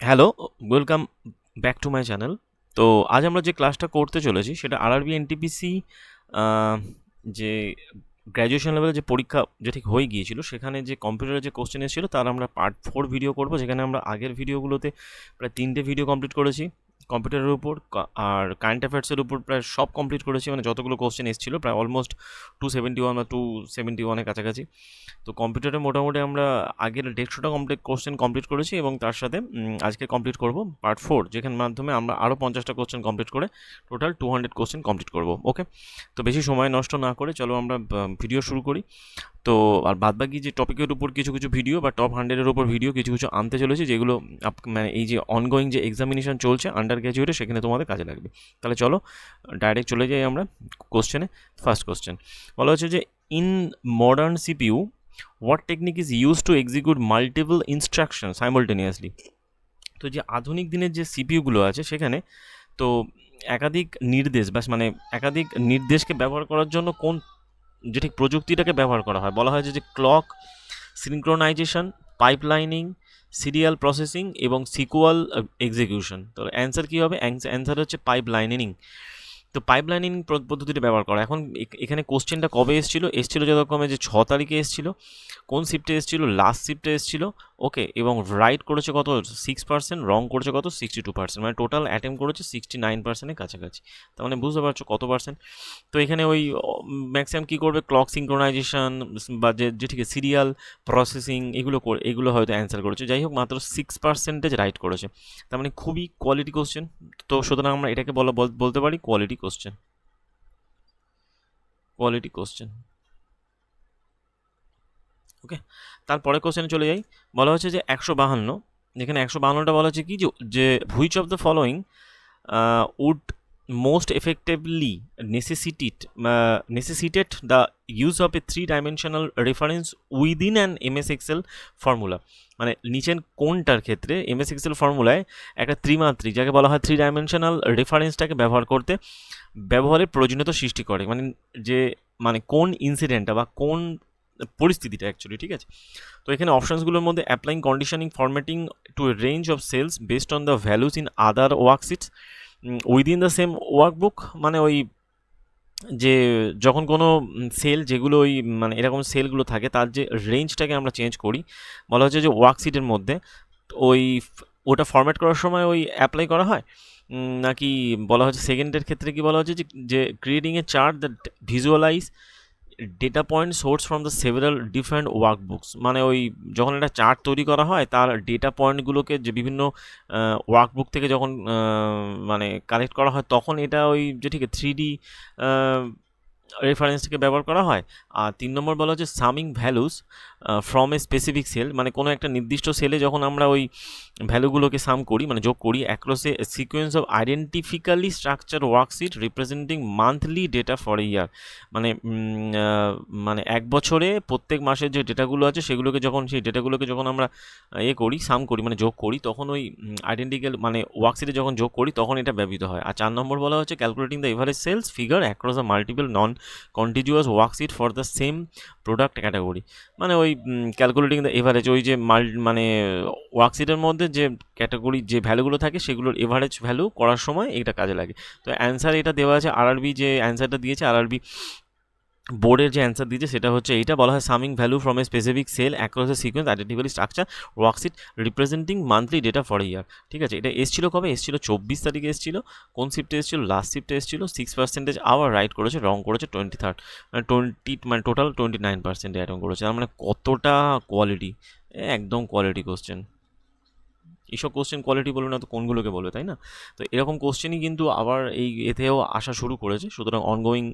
Hello, welcome back to my channel. তো আজ আমরা যে ক্লাসটা করতে চলেছি সেটা আরআরবি এনটিপিসি যে গ্র্যাজুয়েশন লেভেলে যে পরীক্ষা যে ঠিক হয়ে গিয়েছিল সেখানে যে কম্পিউটারে যে কোশ্চেন এসেছিলো তার আমরা পার্ট 4 ভিডিও করব, যেখানে আমরা আগের ভিডিওগুলোতে প্রায় 3টে ভিডিও কমপ্লিট করেছি কম্পিউটারের উপর, আর কারেন্ট অ্যাফেয়ার্সের উপর প্রায় সব কমপ্লিট করেছি, মানে যতগুলো কোশ্চেন এসেছিলো প্রায় অলমোস্ট 271 বা 271-এর কাছাকাছি। তো কম্পিউটারে মোটামুটি আমরা আগের 150টা কোশ্চেন কমপ্লিট করেছি এবং তার সাথে আজকে কমপ্লিট করব পার্ট 4, যেখানে মাধ্যমে আমরা আরও 50টা কোশ্চেন কমপ্লিট করে টোটাল 200 কোশ্চেন কমপ্লিট করব। ওকে, তো বেশি সময় নষ্ট না করে চলো আমরা ভিডিও শুরু করি। তো আর বাদবাকি যে টপিকের উপর কিছু কিছু ভিডিও বা টপ 100-এর উপর ভিডিও কিছু কিছু আনতে চলেছি, যেগুলো মানে এই যে অনগোয়িং যে এক্সামিনেশন চলছে আন্ডার গ্র্যাজুয়েটে সেখানে তোমাদের কাজে লাগবে। তাহলে চলো ডাইরেক্ট চলে যাই আমরা কোশ্চেনে। ফার্স্ট কোশ্চেন বলা হচ্ছে যে in modern CPU what technique is use to execute multiple instruction সাইমultaneously। তো যে আধুনিক দিনের যে সিপিইউগুলো আছে সেখানে তো একাধিক নির্দেশ বা মানে একাধিক নির্দেশকে ব্যবহার করার জন্য কোন যে ঠিক প্রযুক্তিটাকে ব্যবহার করা হয় বলা হয় যে clock, synchronisation, pipelining, serial processing এবং সিকুয়াল এক্সিকিউশন। তো অ্যান্সার কী হবে? অ্যান্সার হচ্ছে পাইপলাইনিং। তো পাইপলাইনিং পদ্ধতিটা ব্যবহার করা। এখন এখানে কোশ্চেনটা কবে এসেছিলো যথাক্রমে যে 6 তারিখে এসেছিলো, কোন শিফটে এসেছিলো? লাস্ট শিফটে এসেছিলো। ওকে, এবং রাইট করেছে কত? 6%, রং করেছে কত? 62%, মানে টোটাল অ্যাটেম্প করেছে 69%-এর কাছাকাছি। তার মানে বুঝতে পারছো কত পার্সেন্ট। তো এখানে ওই ম্যাক্সিমাম কী করবে? ক্লক সিনক্রোনাইজেশন বা যে ঠিক আছে সিরিয়াল প্রসেসিং এগুলো হয়তো অ্যান্সার করেছে। যাই হোক, মাত্র 6% রাইট করেছে। তার মানে খুবই কোয়ালিটি কোশ্চেন। তো সুতরাং আমরা এটাকে বলতে পারি কোয়ালিটি কোশ্চেন। ওকে, তারপরে কোশ্চেনে চলে যাই। বলা হচ্ছে যে 152, যেখানে 152টা বলা হচ্ছে কি যে which of the following would most effectively necessitate the use of a 3-dimensional reference within an MS Excel formula। মানে নিচের কোনটার ক্ষেত্রে MS Excel ফর্মুলায় একটা ত্রিমাত্রিক, যাকে বলা হয় 3-dimensional রেফারেন্সটাকে ব্যবহারের প্রয়োজনীয়তা সৃষ্টি করে, মানে যে মানে কোন ইনসিডেন্টটা বা কোন পরিস্থিতিটা অ্যাকচুয়ালি। ঠিক আছে, তো এখানে অপশানসগুলোর মধ্যে applying conditioning formatting to a range of cells based on the values in other worksheets within the same workbook. মানে ওই যে যখন কোনো সেল, যেগুলো ওই মানে এরকম সেলগুলো থাকে তার যে রেঞ্জটাকে আমরা চেঞ্জ করি, বলা হচ্ছে যে ওয়ার্কশিটের মধ্যে ওই ওটা ফরম্যাট করার সময় ওই অ্যাপ্লাই করা হয়, নাকি বলা হচ্ছে সেকেন্ডের ক্ষেত্রে কি বলা হচ্ছে যে creating a chart that visualize data point source from the several different workbooks. মানে ওই যখন একটা চার্ট তৈরি করা হয় তার ডেটা পয়েন্টগুলোকে যে বিভিন্ন ওয়ার্কবুক থেকে যখন মানে কালেক্ট করা হয় তখন এটা ওই যে ঠিক 3D রেফারেন্সটাকে ব্যবহার করা হয়। আর 3 নম্বর বলা হচ্ছে summing values from a specific cell. মানে কোনো একটা নির্দিষ্ট সেলে যখন আমরা ওই ভ্যালুগুলোকে সাম করি, মানে যোগ করি across a sequence of identically structure worksheet representing monthly data for a year. মানে মানে এক বছরে প্রত্যেক মাসের যে ডেটাগুলো আছে সেগুলোকে যখন সেই ডেটাগুলোকে যখন আমরা করি সাম করি মানে যোগ করি, তখন ওই আইডেন্টিক্যাল মানে ওয়ার্কশিটে যখন যোগ করি তখন এটা ব্যবহৃত হয়। আর 4 নম্বর বলা হচ্ছে calculating the average sales figure across the multiple non continuous worksheet for the same product category. মানে ওই ক্যালকুলেটিং দ্য এভারেজ, ওই যে মানে ওয়ার্কশিটের মধ্যে যে ক্যাটাগরি যে ভ্যালুগুলো থাকে সেগুলোর এভারেজ ভ্যালু করার সময় এটা কাজে লাগে। তো অ্যান্সার এটা দেওয়া আছে, আরআরবি যে অ্যান্সারটা দিয়েছে, আরআরবি বোর্ডের যে অ্যান্সার দিয়েছে সেটা হচ্ছে এইটা। বলা হয় summing value from a specific cell across a sequence identically structure worksheet representing monthly data for year. ঠিক আছে, এটা এসেছিল কবে? এসেছিল 24 তারিখে এসেছিল। কোন শিফটে এসেছিল? লাস্ট শিফটে এসেছিল। 6% আবার রাইট করেছে, রং করেছে 23rd, মানে মানে টোটাল 29% অ্যাটেম্প করেছে। তার মানে কতটা কোয়ালিটি, একদম কোয়ালিটি কোশ্চেন। এইসব কোশ্চেন কোয়ালিটি বলবে না তো কোনগুলোকে বলবে, তাই না? তো এরকম কোশ্চেনই কিন্তু আবার এতেও আসা শুরু করেছে। সুতরাং অনগোয়িং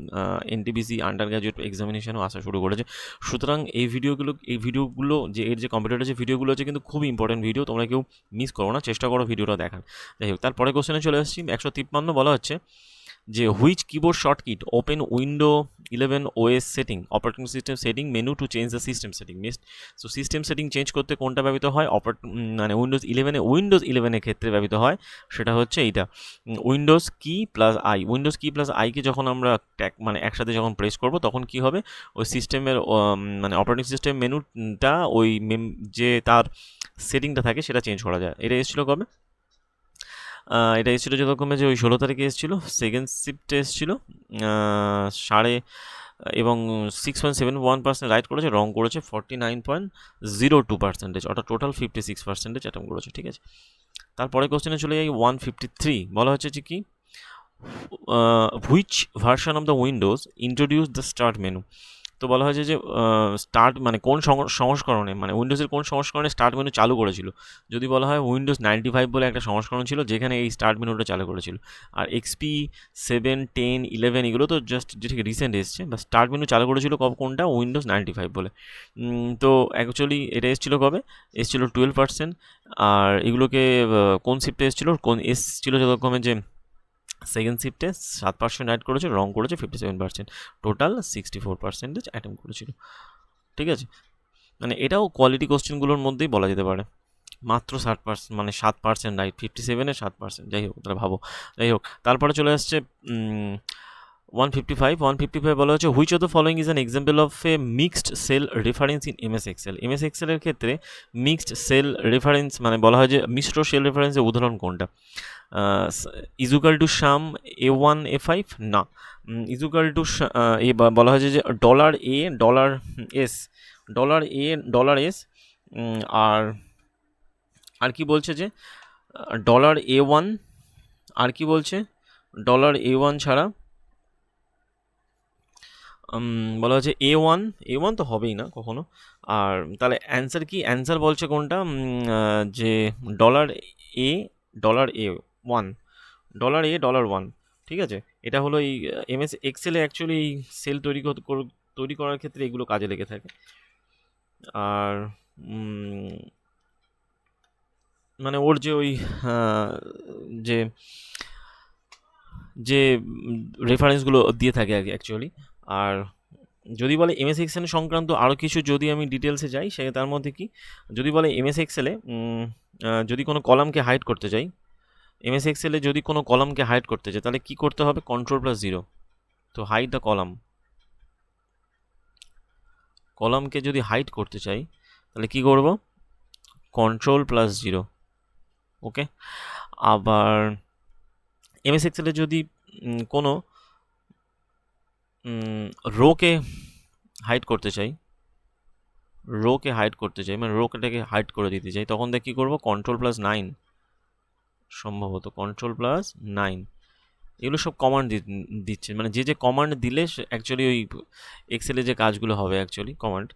এনটিপিসি আন্ডার গ্র্যাজুয়েট এক্সামিনেশনও আসা শুরু করেছে। সুতরাং এই ভিডিওগুলো যে এর যে কম্পিউটারের যে ভিডিওগুলো আছে কিন্তু খুবই ইম্পর্টেন্ট ভিডিও, তোমরা কেউ মিস করো না, চেষ্টা করো ভিডিওটা দেখার। যাই হোক, তারপরে কোশ্চেনে চলে আসছি। 153 বলা হচ্ছে যে which keyboard shortcut open window 11 OS setting operating system setting menu to change the system setting. So system setting change করতে কোনটা ব্যবহৃত হয়? মানে উইন্ডোজ ইলেভেনের ক্ষেত্রে ব্যবহৃত হয়, সেটা হচ্ছে এইটা Windows key plus I. Windows key plus আইকে যখন আমরা মানে একসাথে যখন প্রেস করব তখন কি হবে? ওই সিস্টেমের মানে অপারেটিং সিস্টেম মেনুটা ওই যে তার সেটিংটা থাকে সেটা চেঞ্জ করা যায়। এটা এসেছিলো কবে? এটা এসেছিলো যতক্ষণে যে ওই 16 তারিখে এসেছিলো, সেকেন্ড শিফটে এসেছিলো সাড়ে, এবং 6.71% রাইট করেছে, রং করেছে 49.02%, অর্থাৎ টোটাল 56% অ্যাটেম্প করেছে, ঠিক আছে। তারপরে কোশ্চেনে চলে যাই 153, বলা হচ্ছে যে কি, which version of the Windows introduce the start menu. তো বলা হয়েছে যে স্টার্ট মানে কোন সংস্করণে, মানে উইন্ডোজের কোন সংস্করণে স্টার্ট মেনু চালু করেছিল। যদি বলা হয় উইন্ডোজ 95 বলে একটা সংস্করণ ছিল যেখানে এই স্টার্ট মেনুটা চালু করেছিল। আর এক্সপি 7, 10, 11 এগুলো তো জাস্ট যে ঠিক রিসেন্ট এসছে, বা স্টার্ট মেনু চালু করেছিল কোনটা, উইন্ডোজ 95 বলে। তো অ্যাকচুয়ালি এটা এসেছিলো কবে? এসেছিলো 12%। আর এগুলোকে কোন শিফটে এসেছিলো, কোন এসেছিলো যতক্ষণে যে সেকেন্ড শিফটে 7% রাইট করেছে, রং করেছে 57%, টোটাল 64% অ্যাটেম্প করেছিল, ঠিক আছে। মানে এটাও কোয়ালিটি কোশ্চেনগুলোর মধ্যেই বলা যেতে পারে। মাত্র 60%, মানে 7% রাইট, 57-এ 7%, যাই হোক তাহলে ভাবো। যাই হোক, তারপরে চলে আসছে 155 বলা হচ্ছে which of the following is an example of a mixed cell reference in MS Excel. MS এক্সেলের ক্ষেত্রে মিক্সড সেল রেফারেন্স মানে বলা হয় যে মিশ্র সেল রেফারেন্সের উদাহরণ কোনটা? Equal to some A1 A5 না, ইজুকাল টু বলা হয়েছে যে $A $S $A $S, আর আর কি বলছে যে $A1, আর কি বলছে $A1 ছাড়া বলা হচ্ছে A1 তো হবেই না কখনো। আর তাহলে অ্যান্সার কি? অ্যান্সার বলছে কোনটা, যে $A $A1 $A$1, ঠিক আছে। এটা হলো এই এমএস এক্সেলে অ্যাকচুয়ালি এই সেল তৈরি করার ক্ষেত্রে এগুলো কাজে লেগে থাকে। আর মানে ওর যে ওই যে যে রেফারেন্সগুলো দিয়ে থাকে অ্যাকচুয়ালি। আর যদি বলে এমএস এক্সেল সংক্রান্ত আরও কিছু যদি আমি ডিটেলসে যাই, সে তার মধ্যে কি, যদি বলে এমএস এক্সেলে যদি কোনো কলামকে হাইড করতে চাই, এমএস এক্সেলে যদি কোনো কলামকে হাইড করতে চাই তাহলে কি করতে হবে? Ctrl+0। তো হাইড দ্য কলামকে যদি হাইড করতে চাই তাহলে কি করব? Ctrl+0, ওকে। আবার এমএস এক্সেলে যদি কোনো রোকে হাইড করতে চাই, মানে রোকেটাকে হাইড করে দিতে চাই, তখন দেখ কী করবো? Ctrl+9, সম্ভবত Ctrl+9। এগুলো সব কমান্ড দিচ্ছে, মানে যে কমান্ড দিলে অ্যাকচুয়ালি ওই এক্সেলে যে কাজগুলো হবে অ্যাকচুয়ালি কমান্ড।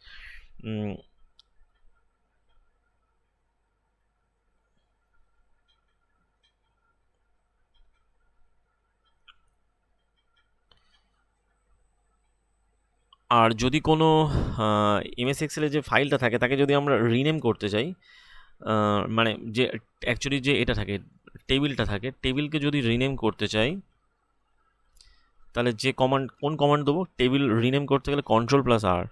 আর যদি কোনো এমএস এক্সেলে যে ফাইলটা থাকে তাকে যদি আমরা রিনেম করতে চাই, মানে যে অ্যাকচুয়ালি যে এটা থাকে টেবিলটা থাকে, টেবিলকে যদি রিনেম করতে চাই তাহলে যে কোন কমান্ড দেবো টেবিল রিনেম করতে গেলে? Ctrl+R।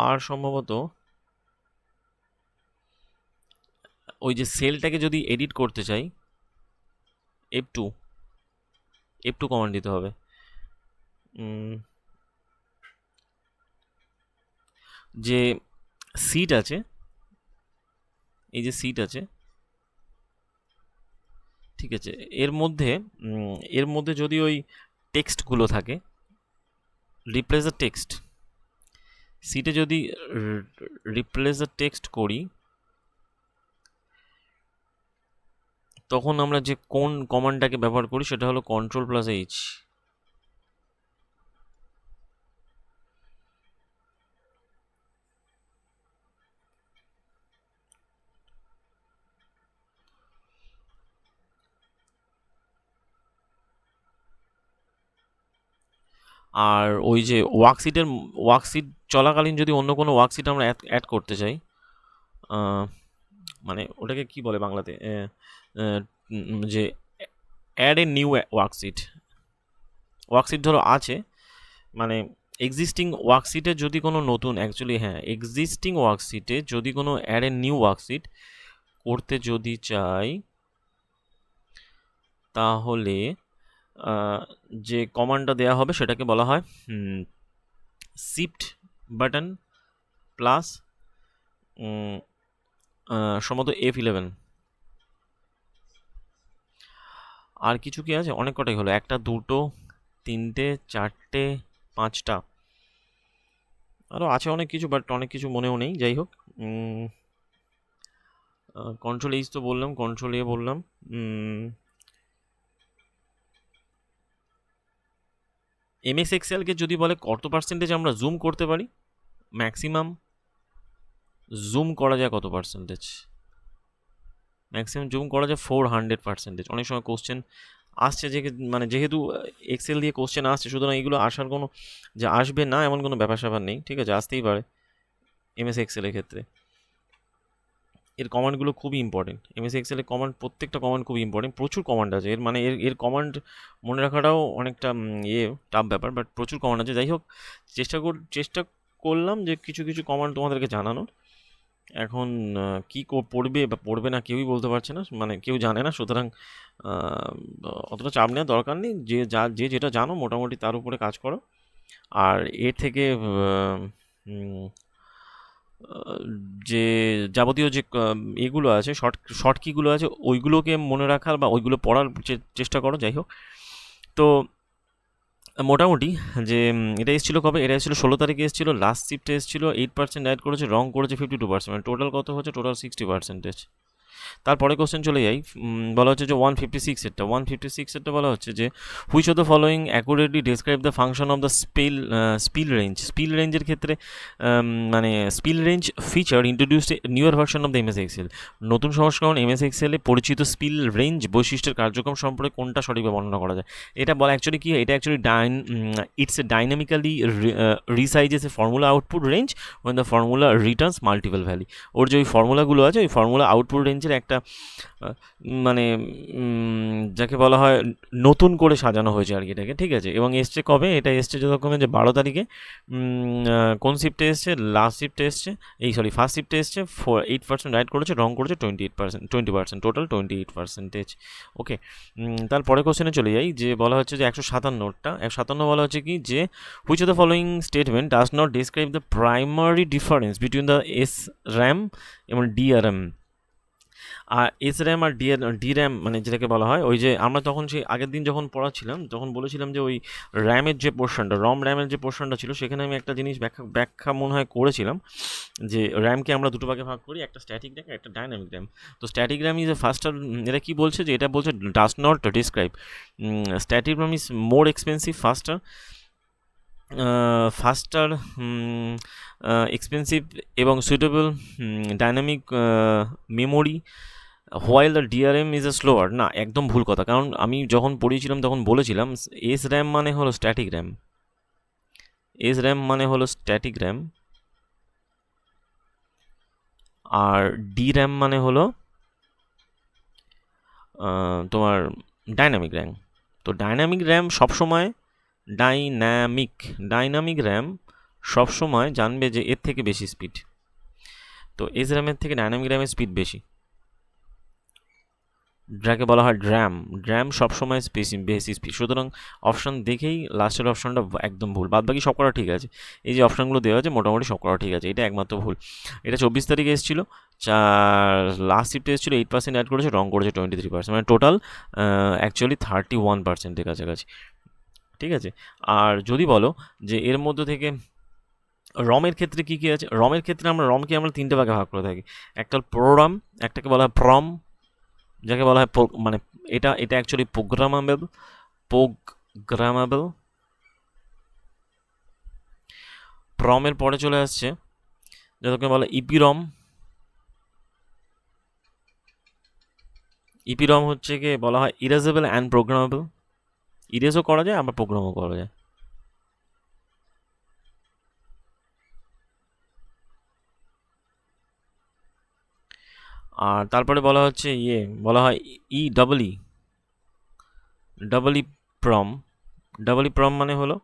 আর সম্ভবত ওই যে সেলটাকে যদি এডিট করতে চাই F2 কমান্ড দিতে হবে। যে সিট আছে, এই যে সিট আছে, ঠিক আছে, এর মধ্যে যদি ওই টেক্সটগুলো থাকে, রিপ্লেস দ্য টেক্সট, সিটে যদি রিপ্লেস দ্য টেক্সট করি তখন আমরা যে কোন কমান্ডটাকে ব্যবহার করি সেটা হলো Ctrl+H। আর ওই যে ওয়ার্কশিট চলাকালীন যদি অন্য কোনো ওয়ার্কশিট আমরা অ্যাড করতে চাই, মানে ওটাকে কি বলে বাংলাতে, যে অ্যাড এ নিউ ওয়ার্কশিট ধরো আছে, মানে এক্সিস্টিং ওয়ার্কশিটে যদি কোনো নতুন এক্সিস্টিং ওয়ার্কশিটে যদি কোনো অ্যাড এ নিউ ওয়ার্কশিট করতে যদি চাই তাহলে যে কমান্ডটা দেওয়া হবে সেটাকে বলা হয় শিফট বাটন প্লাস সম্ভবত F11। আর কিছু কি আছে? অনেক কটাই হলো, 1 2 3 4 5টা, আরও আছে অনেক কিছু, বাট অনেক কিছু মনেও নেই। যাই হোক, কন্ট্রোল এইচ তো বললাম, কন্ট্রোল এ বললাম। এমএস এক্সেলকে যদি বলে কত পার্সেন্টেজ আমরা জুম করতে পারি, ম্যাক্সিমাম জুম করা যায় কত পার্সেন্টেজ? ম্যাক্সিমাম জুম করা যায় 400%। অনেক সময় কোশ্চেন আসছে, যে মানে যেহেতু এক্সেল দিয়ে কোশ্চেন আসছে, সুতরাং এগুলো আসার কোনো, যে আসবে না এমন কোনো ব্যাপার স্যাপার নেই, ঠিক আছে, আসতেই পারে এমএস এক্সেলের ক্ষেত্রে। এর কমান্ডগুলো খুবই ইম্পর্টেন্ট। এমএস এক্সেলের কমান্ড, প্রত্যেকটা কমান্ড খুবই ইম্পর্টেন্ট। প্রচুর কমান্ড আছে এর, মানে এর কমান্ড মনে রাখাটাও অনেকটা টাফ ব্যাপার, বাট প্রচুর কমান্ড আছে। যাই হোক, চেষ্টা করলাম যে কিছু কিছু কমান্ড তোমাদেরকে জানানোর। এখন কী পড়বে বা পড়বে না কেউই বলতে পারছে না, মানে কেউ জানে না, সুতরাং অতটা চাপ নেওয়ার দরকার নেই। যে যেটা জানো মোটামুটি তার উপরে কাজ করো। আর এর থেকে যে যাবতীয় যে এগুলো আছে, শর্ট কিগুলো আছে, ওইগুলোকে মনে রাখার বা ওইগুলো পড়ার চেষ্টা করো। যাই হোক, তো মোটামুটি যে এটা এসেছিলো কবে? এটা এসেছিলো 16 তারিখে এসেছিলো। লাস্ট শিফটে এসেছিলো 8% অ্যাড করেছে, রং করেছে 52%, মানে টোটাল কত হচ্ছে? টোটাল 60%। তারপরে কোশ্চেন চলে যাই, বলা হচ্ছে যে 156 বলা হচ্ছে যে which of the following accurately describe the function of the spill range. Spill রেঞ্জের ক্ষেত্রে মানে spill range feature introduced newer version of the MS Excel. নতুন সংস্করণ এমএস এক্সেলে পরিচিত স্পিল রেঞ্জ বৈশিষ্ট্যের কার্যক্রম সম্পর্কে কোনটা সঠিকভাবে বর্ণনা করা যায়? এটা বলা অ্যাকচুয়ালি কি, এটা actually it's a dynamically resizes a formula output range when the formula returns multiple values. ওর যে ওই ফর্মুলাগুলো আছে, ওই ফর্মুলা আউটপুট রেঞ্জের একটা মানে যাকে বলা হয় নতুন করে সাজানো হয়েছে আর কি এটাকে, ঠিক আছে। এবং এসছে কবে? এটা এসছে যতক্ষণে যে 12 তারিখে। কোন শিফটে এসছে? লাস্ট শিফটে এসছে, ফার্স্ট শিফটে এসছে। 8% রাইট করেছে, রং করেছে 20%, টোটাল 28%। ওকে, তারপরে কোশ্চেনে চলে যাই, যে বলা হচ্ছে যে 157 বলা হচ্ছে কি, যে which of the following statement does not describe the primary difference between the SRAM এবং DRAM। আর SRAM আর DRAM মানে যেটাকে বলা হয়, ওই যে আমরা তখন সেই আগের দিন যখন পড়াচ্ছিলাম তখন বলেছিলাম যে ওই র্যামের যে পোর্শনটা, র্যামের যে পোর্শনটা ছিল, সেখানে আমি একটা জিনিস ব্যাখ্যা মনে হয় করেছিলাম, যে র্যামকে আমরা দুটো ভাগে ভাগ করি, একটা স্ট্যাটিক র্যাম, একটা ডাইনামিক র্যাম। তো static RAM is a faster, এটা কি বলছে, যে এটা বলছে does not describe static RAM is more expensive, faster expensive এবং suitable dynamic memory, while the DRM is a slower. না, একদম ভুল কথা, কারণ আমি যখন পড়িয়েছিলাম তখন বলেছিলাম SRAM মানে হলো স্ট্যাটিক র্যাম, SRAM মানে হলো স্ট্যাটিক র্যাম, আর DRAM মানে হলো তোমার ডাইনামিক র্যাম। তো ডাইনামিক র্যাম সবসময় ডাইনামিক র্যাম সবসময় জানবে যে এর থেকে বেশি স্পিড। তো SRAM-এর থেকে ডাইনামিক র্যামের স্পিড বেশি, যাকে বলা হয় ড্র্যাম সবসময় বেশি স্পিড। সুতরাং অপশান দেখেই লাস্টের অপশানটা একদম ভুল, বাদবাকি সব করা ঠিক আছে। এই যে অপশানগুলো দেওয়া আছে মোটামুটি সব করা ঠিক আছে, এটা একমাত্র ভুল। এটা 24 তারিখে এসেছিলো, লাস্ট শিফটে এসেছিলো, 8% অ্যাড করেছে, রং করেছে 23%, মানে টোটাল অ্যাকচুয়ালি 31%-এর কাছাকাছি, ঠিক আছে। আর যদি বলো যে এর মধ্যে থেকে রমের ক্ষেত্রে কী কী আছে, রমের ক্ষেত্রে রমকে আমরা 3টে ভাগে ভাগ করে থাকি। একটা প্রোগ্রাম, একটাকে বলা হয় প্রম, যাকে বলা হয় মানে এটা অ্যাকচুয়ালি প্রোগ্রামেবল। প্রমের পরে চলে আসছে যাদেরকে বলা ইপিরম হচ্ছে কি বলা হয় ইরেজেবল অ্যান্ড প্রোগ্রামেবল। ইরেজও করা যায়, আবার প্রোগ্রামও করা যায়। আর তারপরে বলা হচ্ছে বলা হয় ডাবল ই প্রম মানে হলো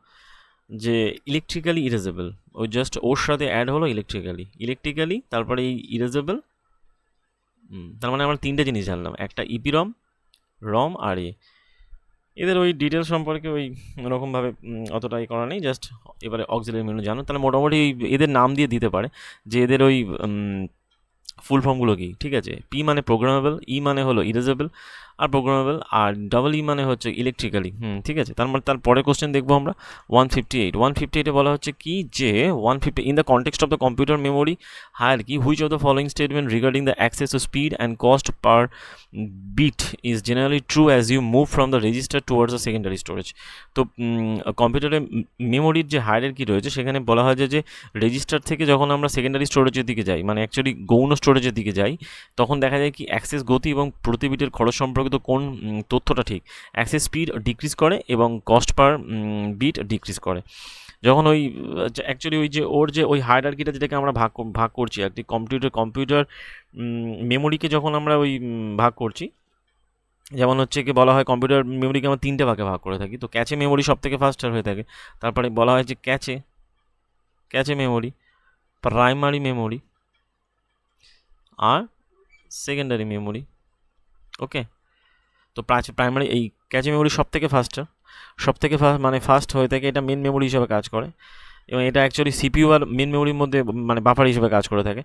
যে ইলেকট্রিক্যালি ইরেজেবল, ওই জাস্ট ওর সাথে অ্যাড হলো ইলেকট্রিক্যালি, তারপরে এই ইরেজেবল। তার মানে আমরা 3টে জিনিস জানলাম, একটা ইপিরম, রম আর এদের ওই ডিটেলস সম্পর্কে ওই রকমভাবে অতটাই করা নেই, জাস্ট এবারে অক্সিলারি মেনু জানো তাহলে মোটামুটি এদের নাম দিয়ে দিতে পারে যে এদের ওই ফুল ফর্মগুলো কি, ঠিক আছে। পি মানে প্রোগ্রামেবল, ই মানে হলো ইরেজেবল আর প্রোগ্রামেবল, আর ডাবল ই মানে হচ্ছে ইলেকট্রিক্যালি, ঠিক আছে। তার মানে তার পরে কোশ্চেন দেখবো আমরা 158 বলা হচ্ছে কি যে 150 in the context of the computer memory hierarchy which of the following statement regarding the access to speed and cost per bit is generally true as you move from the register towards the secondary storage. তো কম্পিউটারের মেমোরির যে hierarchy রয়েছে সেখানে বলা হয় যে register থেকে যখন আমরা সেকেন্ডারি স্টোরেজের দিকে যাই, মানে অ্যাকচুয়ালি গৌণ স্টোরেজের দিকে যাই, তখন দেখা যায় কি অ্যাক্সেস গতি এবং প্রতি বিটের খরচ সম্পর্কিত কোন তথ্যটা ঠিক, অ্যাক্সেস স্পিড ডিক্রিজ করে এবং কস্ট পার বিট ডিক্রিজ করে। যখন ওই অ্যাকচুয়ালি ওই যে ওর যে ওই হায়ারার্কিটা যেটাকে আমরা ভাগ করছি একটি কম্পিউটার মেমোরিকে যখন আমরা ওই ভাগ করছি, যেমন হচ্ছে কি বলা হয় কম্পিউটার মেমোরিকে আমরা 3টে ভাগে ভাগ করে থাকি। তো ক্যাচে মেমোরি সব থেকে ফাস্টার হয়ে থাকে, তারপরে বলা হয় যে ক্যাচে মেমোরি, প্রাইমারি মেমোরি আর সেকেন্ডারি মেমোরি। ওকে, তো প্রাইমারি এই ক্যাচে মেমোরি সব থেকে মানে ফাস্ট হয়ে থাকে, এটা মেন মেমোরি হিসেবে কাজ করে এবং এটা অ্যাকচুয়ালি সিপিইউ আর মেন মেমোরির মধ্যে মানে বাফার হিসেবে কাজ করে থাকে।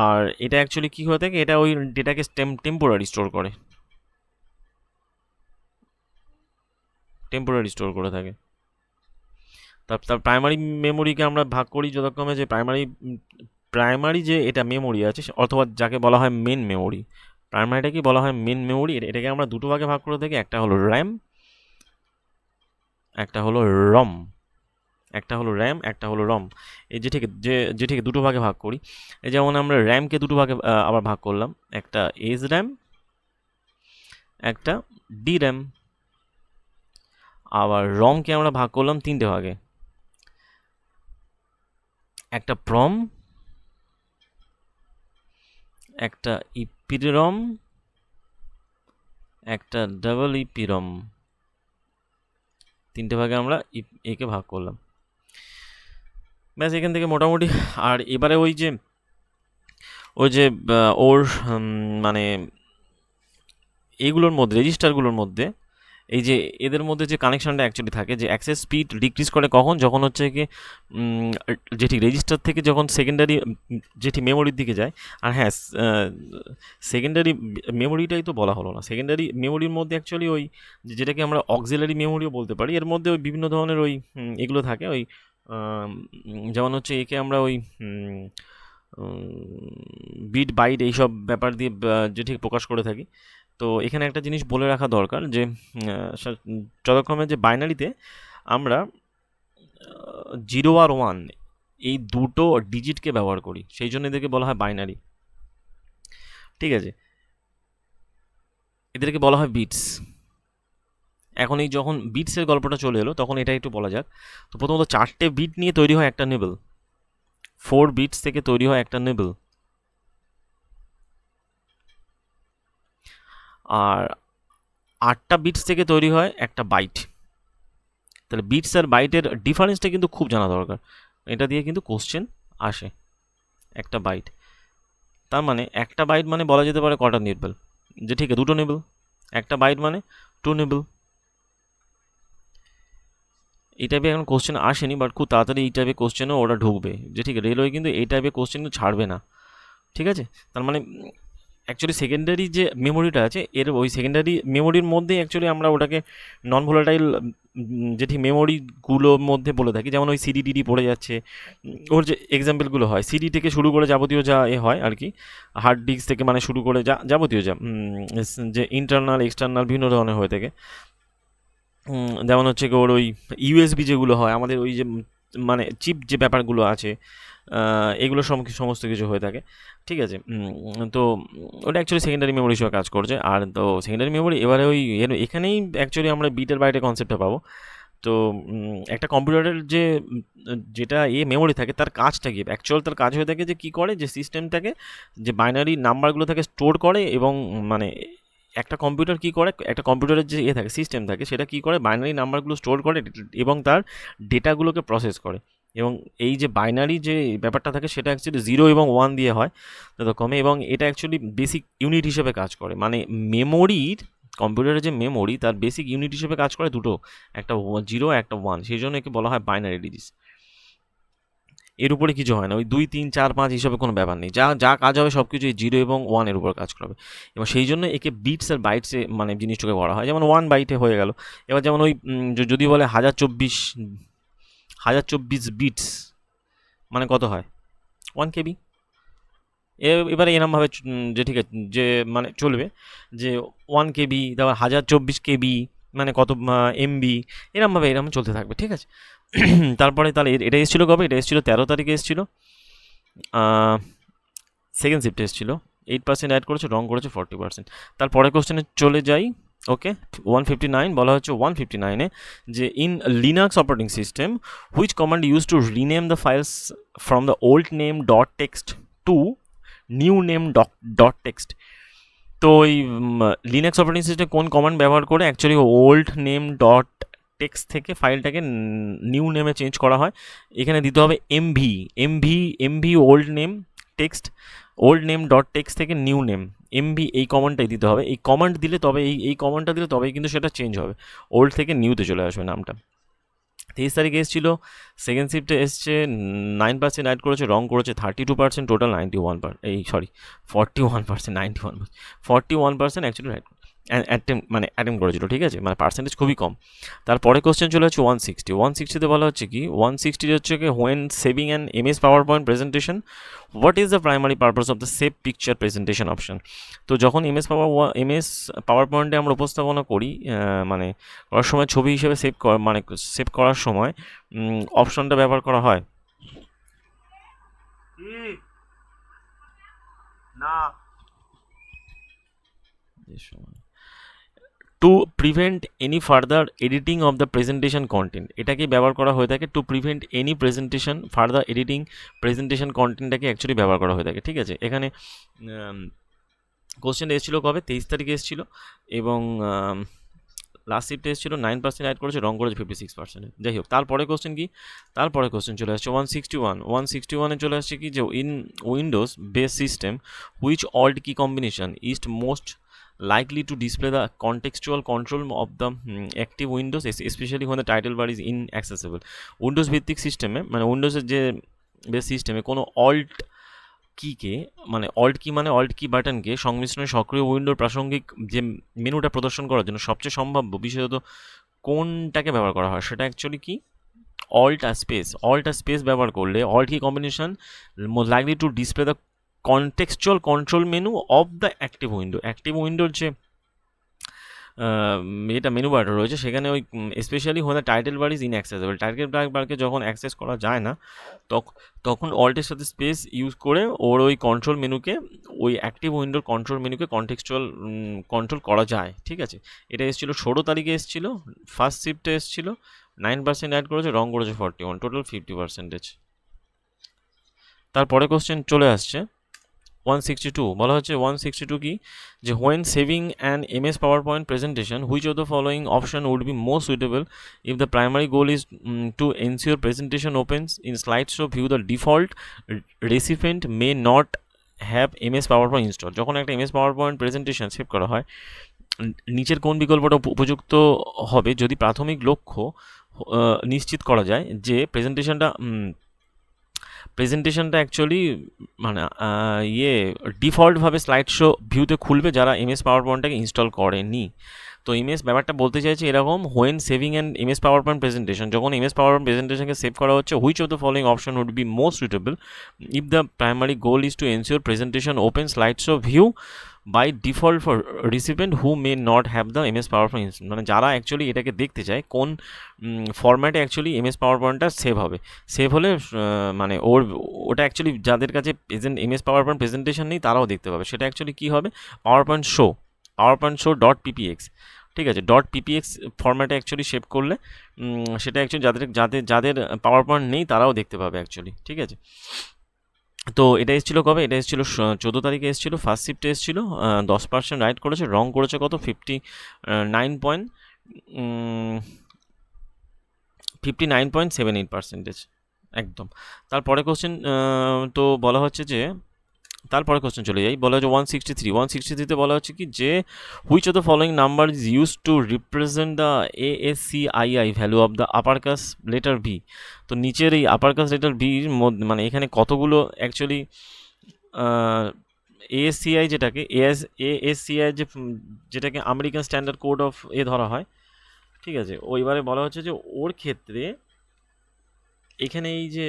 আর এটা অ্যাকচুয়ালি কী হয়ে থাকে, এটা ওই ডেটাকে টেম্পোরারি স্টোর করে থাকে। তার প্রাইমারি মেমোরিকে আমরা ভাগ করি যথাক্রমে যে প্রাইমারি যে এটা মেমোরি আছে অথবা যাকে বলা হয় মেন মেমোরি, প্রাইমারিটাকে বলা হয় মেন মেমোরি। এটাকে আমরা দুটো ভাগে ভাগ করে থাকি, একটা হলো র্যাম, একটা হলো রম, এই যে ঠিক দুটো ভাগে ভাগ করি। এই যেমন আমরা র্যামকে দুটো ভাগে আবার ভাগ করলাম, একটা এস র্যাম, একটা ডি র্যাম। আবার রমকে আমরা ভাগ করলাম 3টে ভাগে, একটা প্রম, একটা ইপিরম, একটা ডাবল ইপিরম। 3টে ভাগে আমরা একে ভাগ করলাম, ব্যাস এখান থেকে মোটামুটি। আর এবারে ওই যে ওর মানে এইগুলোর মধ্যে রেজিস্টারগুলোর মধ্যে এই যে এদের মধ্যে যে কানেকশানটা অ্যাকচুয়ালি থাকে, যে অ্যাক্সেস স্পিড ডিক্রিজ করে কখন, যখন হচ্ছে কি যেটি রেজিস্টার থেকে যখন সেকেন্ডারি যেটি মেমোরির দিকে যায়। আর হ্যাঁ, সেকেন্ডারি মেমোরিটাই তো বলা হলো না, সেকেন্ডারি মেমোরির মধ্যে অ্যাকচুয়ালি ওই যেটাকে আমরা অক্সিলারি মেমোরিও বলতে পারি, এর মধ্যে ওই বিভিন্ন ধরনের ওই এগুলো থাকে ওই যেমন হচ্ছে একে আমরা ওই বিট বাইট এইসব ব্যাপার দিয়ে যেটি প্রকাশ করে থাকি। তো এখানে একটা জিনিস বলে রাখা দরকার যে যথাক্রমে যে বাইনারিতে আমরা 0 আর 1 এই দুটো ডিজিটকে ব্যবহার করি, সেই জন্য এদেরকে বলা হয় বাইনারি, ঠিক আছে। এদেরকে বলা হয় বিটস। এখন এই যখন বিটসের গল্পটা চলে এলো তখন এটা একটু বলা যাক। তো প্রথমত 4টে বিট নিয়ে তৈরি হয় একটা নিবল, 4 বিটস থেকে তৈরি হয় একটা নিবল, আর 8টা বিটস থেকে তৈরি হয় একটা বাইট। তাহলে বিটস আর বাইটের ডিফারেন্সটা কিন্তু খুব জানা দরকার, এটা দিয়ে কিন্তু কোশ্চেন আসে। একটা বাইট, তার মানে একটা বাইট মানে বলা যেতে পারে কটা নিবল, যে ঠিক আছে 2টো নিবল, একটা বাইট মানে 2 নিবল। এই টাইপের এখন কোশ্চেন আসেনি, বাট খুব তাড়াতাড়ি এই টাইপের কোশ্চেনও ওরা ঢুকবে, যে ঠিক আছে রেলওয়ে কিন্তু এই টাইপের কোশ্চেন ছাড়বে না, ঠিক আছে। তার মানে অ্যাকচুয়ালি সেকেন্ডারি যে মেমোরিটা আছে এর ওই সেকেন্ডারি মেমোরির মধ্যে অ্যাকচুয়ালি আমরা ওটাকে নন ভোলাটাইল যেটি মেমোরিগুলোর মধ্যে বলে থাকি, যেমন ওই সিডি টিডি পড়ে যাচ্ছে, ওর যে এক্সাম্পলগুলো হয় সিডি থেকে শুরু করে যাবতীয় যা হয় আর কি, হার্ড ডিস্ক থেকে মানে শুরু করে যাবতীয় যে ইন্টারনাল এক্সটার্নাল বিভিন্ন ধরনের হয়ে থাকে। যেমন হচ্ছে কি ওর ওই ইউএসবি যেগুলো হয় আমাদের ওই যে মানে চিপ যে ব্যাপারগুলো আছে, এগুলো সমস্ত কিছু হয়ে থাকে, ঠিক আছে। তো ওটা অ্যাকচুয়ালি সেকেন্ডারি মেমোরি হিসেবে কাজ করছে। আর তো সেকেন্ডারি মেমোরি এবারে ওই এখানেই অ্যাকচুয়ালি আমরা বিটের বাইরে কনসেপ্টটা পাবো। তো একটা কম্পিউটারের যেটা মেমোরি থাকে তার কাজটা কি, অ্যাকচুয়াল তার কাজ হয়ে থাকে যে কী করে, যে সিস্টেমটাকে যে বাইনারি নাম্বারগুলো থাকে স্টোর করে, এবং মানে একটা কম্পিউটার কী করে, একটা কম্পিউটারের যে থাকে সিস্টেম থাকে সেটা কী করে বাইনারি নাম্বারগুলো স্টোর করে এবং তার ডেটাগুলোকে প্রসেস করে। এবং এই যে বাইনারি যে ব্যাপারটা থাকে সেটা অ্যাকচুয়ালি 0 এবং 1 দিয়ে হয় যথাক্রমে, এবং এটা অ্যাকচুয়ালি বেসিক ইউনিট হিসেবে কাজ করে। মানে মেমোরির কম্পিউটারের যে মেমোরি তার বেসিক ইউনিট হিসেবে কাজ করে দুটো, একটা 0 একটা 1, সেই জন্য একে বলা হয় বাইনারি ডিজিট। এর উপরে কিছু হয় না, ওই 2 3 4 5 হিসাবে কোনো ব্যাপার নেই, যা যা কাজ হবে সব কিছু 0 এবং 1 এর উপর কাজ করবে। এবং সেই জন্য একে বিটস আর বাইটসে মানে জিনিসটাকে করা হয়, যেমন 1 বাইটে হয়ে গেল। এবার যেমন ওই যদি বলে 1024 বিটস মানে কত হয়, 1 কেবি। এবারে এরমভাবে যে ঠিক আছে যে মানে চলবে যে 1 কেবি, তারপর 1024 কেবি মানে কত এমবি, এরমভাবে এরম চলতে থাকবে, ঠিক আছে। তারপরে তাহলে এটা এসেছিলো কবে, এটা এসেছিলো 13 তারিখে এসেছিলো, সেকেন্ড শিফটে এসেছিলো। 8% অ্যাড করেছে, রং করেছে 40%। তারপরে কোশ্চেনে চলে যাই। ওকে, 159 বলা হচ্ছে 159-এ যে in Linux operating system which command use to rename the files from the old name dot text to new name dot text. তো ওই লিনাক্স অপারেটিং সিস্টেমে কোন কমান্ড ব্যবহার করে actually old name dot text থেকে ফাইলটাকে নিউ নেমে change করা হয়। এখানে দিতে হবে MV old name text, old name dot text থেকে নিউ নেম এমভি, এই কমান্ডটাই দিতে হবে। এই কমান্ড দিলে তবে এই কমান্ডটা দিলে তবেই কিন্তু সেটা চেঞ্জ হবে, ওল্ড থেকে নিউতে চলে আসবে নামটা। 23 তারিখে এসেছিলো, সেকেন্ড শিফটে এসছে, 9% অ্যাড করেছে, রং করেছে 32%, টোটাল 91%, এই সরি 41%, 91%, 41% অ্যাকচুয়ালি অ্যাটেম্প করেছিল, ঠিক আছে, মানে পার্সেন্টেজ খুবই কম। তারপরে কোশ্চেন চলে হচ্ছে 160-তে বলা হচ্ছে কি 160 হচ্ছে কি when saving an MS PowerPoint presentation what is the primary purpose of the save picture presentation option. তো যখন এমএস পাওয়ার পয়েন্টে আমরা উপস্থাপনা করি মানে করার সময় ছবি হিসেবে সেভ করার সময় অপশনটা ব্যবহার করা হয় না to prevent any further editing of the presentation content. এটাকে ব্যবহার করা হয়ে থাকে to prevent any further editing presentation কন্টেন্টটাকে অ্যাকচুয়ালি ব্যবহার করা হয়ে থাকে, ঠিক আছে। এখানে কোশ্চেন এসেছিলো কবে, 23 তারিখে এসেছিলো, এবং লাস্ট শিফটে এসেছিলো, 9% অ্যাড করেছে, রং করেছে 56%। যাই হোক, তারপরে কোশ্চেন কি, তারপরে কোশ্চেন চলে আসছে 161-এ চলে আসছে কি যে in Windows base system which alt key combination is most likely to display the contextual control of the active windows especially when the title bar is inaccessible। Windows ভিত্তিক সিস্টেমে মানে উইন্ডোজের যে বেস সিস্টেমে কোনো অল্ট কিকে মানে অল্ট কি বাটনকে সংমিশ্রণে সক্রিয় উইন্ডোর প্রাসঙ্গিক যে মেনুটা প্রদর্শন করার জন্য সবচেয়ে সম্ভাব্য বিশেষত কোনটাকে ব্যবহার করা হয়, সেটা অ্যাকচুয়ালি কি অল্ট আর স্পেস ব্যবহার করলে alt key combination likely to display the contextual control menu of the active উইন্ডোর যে এটা মেনু বারটা রয়েছে সেখানে ওই specially when the title bar is inaccessible, title বারকে যখন অ্যাক্সেস করা যায় না তখন অল্টের সাথে স্পেস ইউজ করে ওর ওই কন্ট্রোল মেনুকে ওই অ্যাক্টিভ উইন্ডোর কন্ট্রোল মেনুকে কনটেক্সচুয়াল কন্ট্রোল করা যায়, ঠিক আছে। এটা এসেছিলো 16 তারিখে এসেছিলো, ফার্স্ট শিফটে এসেছিলো, 9% অ্যাড করেছে, রং করেছে 41, টোটাল 50%। তারপরে কোশ্চেন চলে আসছে 162, বলা হচ্ছে 162 কি যে when saving an MS PowerPoint presentation which of the following option would be most suitable if the primary goal is to ensure presentation opens in slideshow view the default recipient may not have MS PowerPoint installed। যখন একটা MS PowerPoint presentation save করা হয় নিচের কোন বিকল্পটা উপযুক্ত হবে যদি প্রাথমিক লক্ষ্য নিশ্চিত করা যায় যে প্রেজেন্টেশনটা অ্যাকচুয়ালি মানে ডিফল্টভাবে স্লাইড শো ভিউতে খুলবে যারা এমএস পাওয়ার পয়েন্টটাকে ইনস্টল করেনি। তো এমএস ব্যাপারটা বলতে চাইছে এরকম when saving and MS PowerPoint presentation, যখন এমএস পাওয়ার পয়েন্ট প্রেজেন্টেশনকে সেভ করা হচ্ছে which of the following option would be most suitable if the primary goal is to ensure presentation open slide show view by default for recipient who may not have the MS PowerPoint, মানে যারা actually এটাকে দেখতে চায় কোন ফরম্যাটে actually MS পাওয়ার পয়েন্টটা save হলে মানে ওটা অ্যাকচুয়ালি যাদের কাছে এমএস পাওয়ার পয়েন্ট প্রেজেন্টেশন নেই তারাও দেখতে পাবে। সেটা অ্যাকচুয়ালি কী হবে, পাওয়ার পয়েন্ট শো ডট পিপিএক্স, ঠিক আছে, ডট পিপিএক্স ফরম্যাটে অ্যাকচুয়ালি সেভ করলে সেটা অ্যাকচুয়ালি যাদের পাওয়ার পয়েন্ট নেই তারাও দেখতে পাবে অ্যাকচুয়ালি, ঠিক আছে। তো এটা এসেছিলো কবে, এটা এসেছিলো 14 তারিখে এসেছিলো, ফার্স্ট শিফটে এসেছিলো, 10% রাইট করেছে, রং করেছে কত 59.78% একদম। তারপরে কোশ্চেন তো বলা হচ্ছে যে তারপরে কোশ্চেন চলে যাই, বলা হচ্ছে 163তে বলা হচ্ছে কি যে which of the following number is use to represent the ASCII value of the আপার কাস লেটার ভি। তো নিচের এই আপার কাস লেটার ভির মধ্যে মানে এখানে কতগুলো অ্যাকচুয়ালি ASCII যেটাকে ASCII যেটাকে আমেরিকান স্ট্যান্ডার্ড কোড অফ ধরা হয়, ঠিক আছে, ওইবারে বলা হচ্ছে যে ওর ক্ষেত্রে এখানে এই যে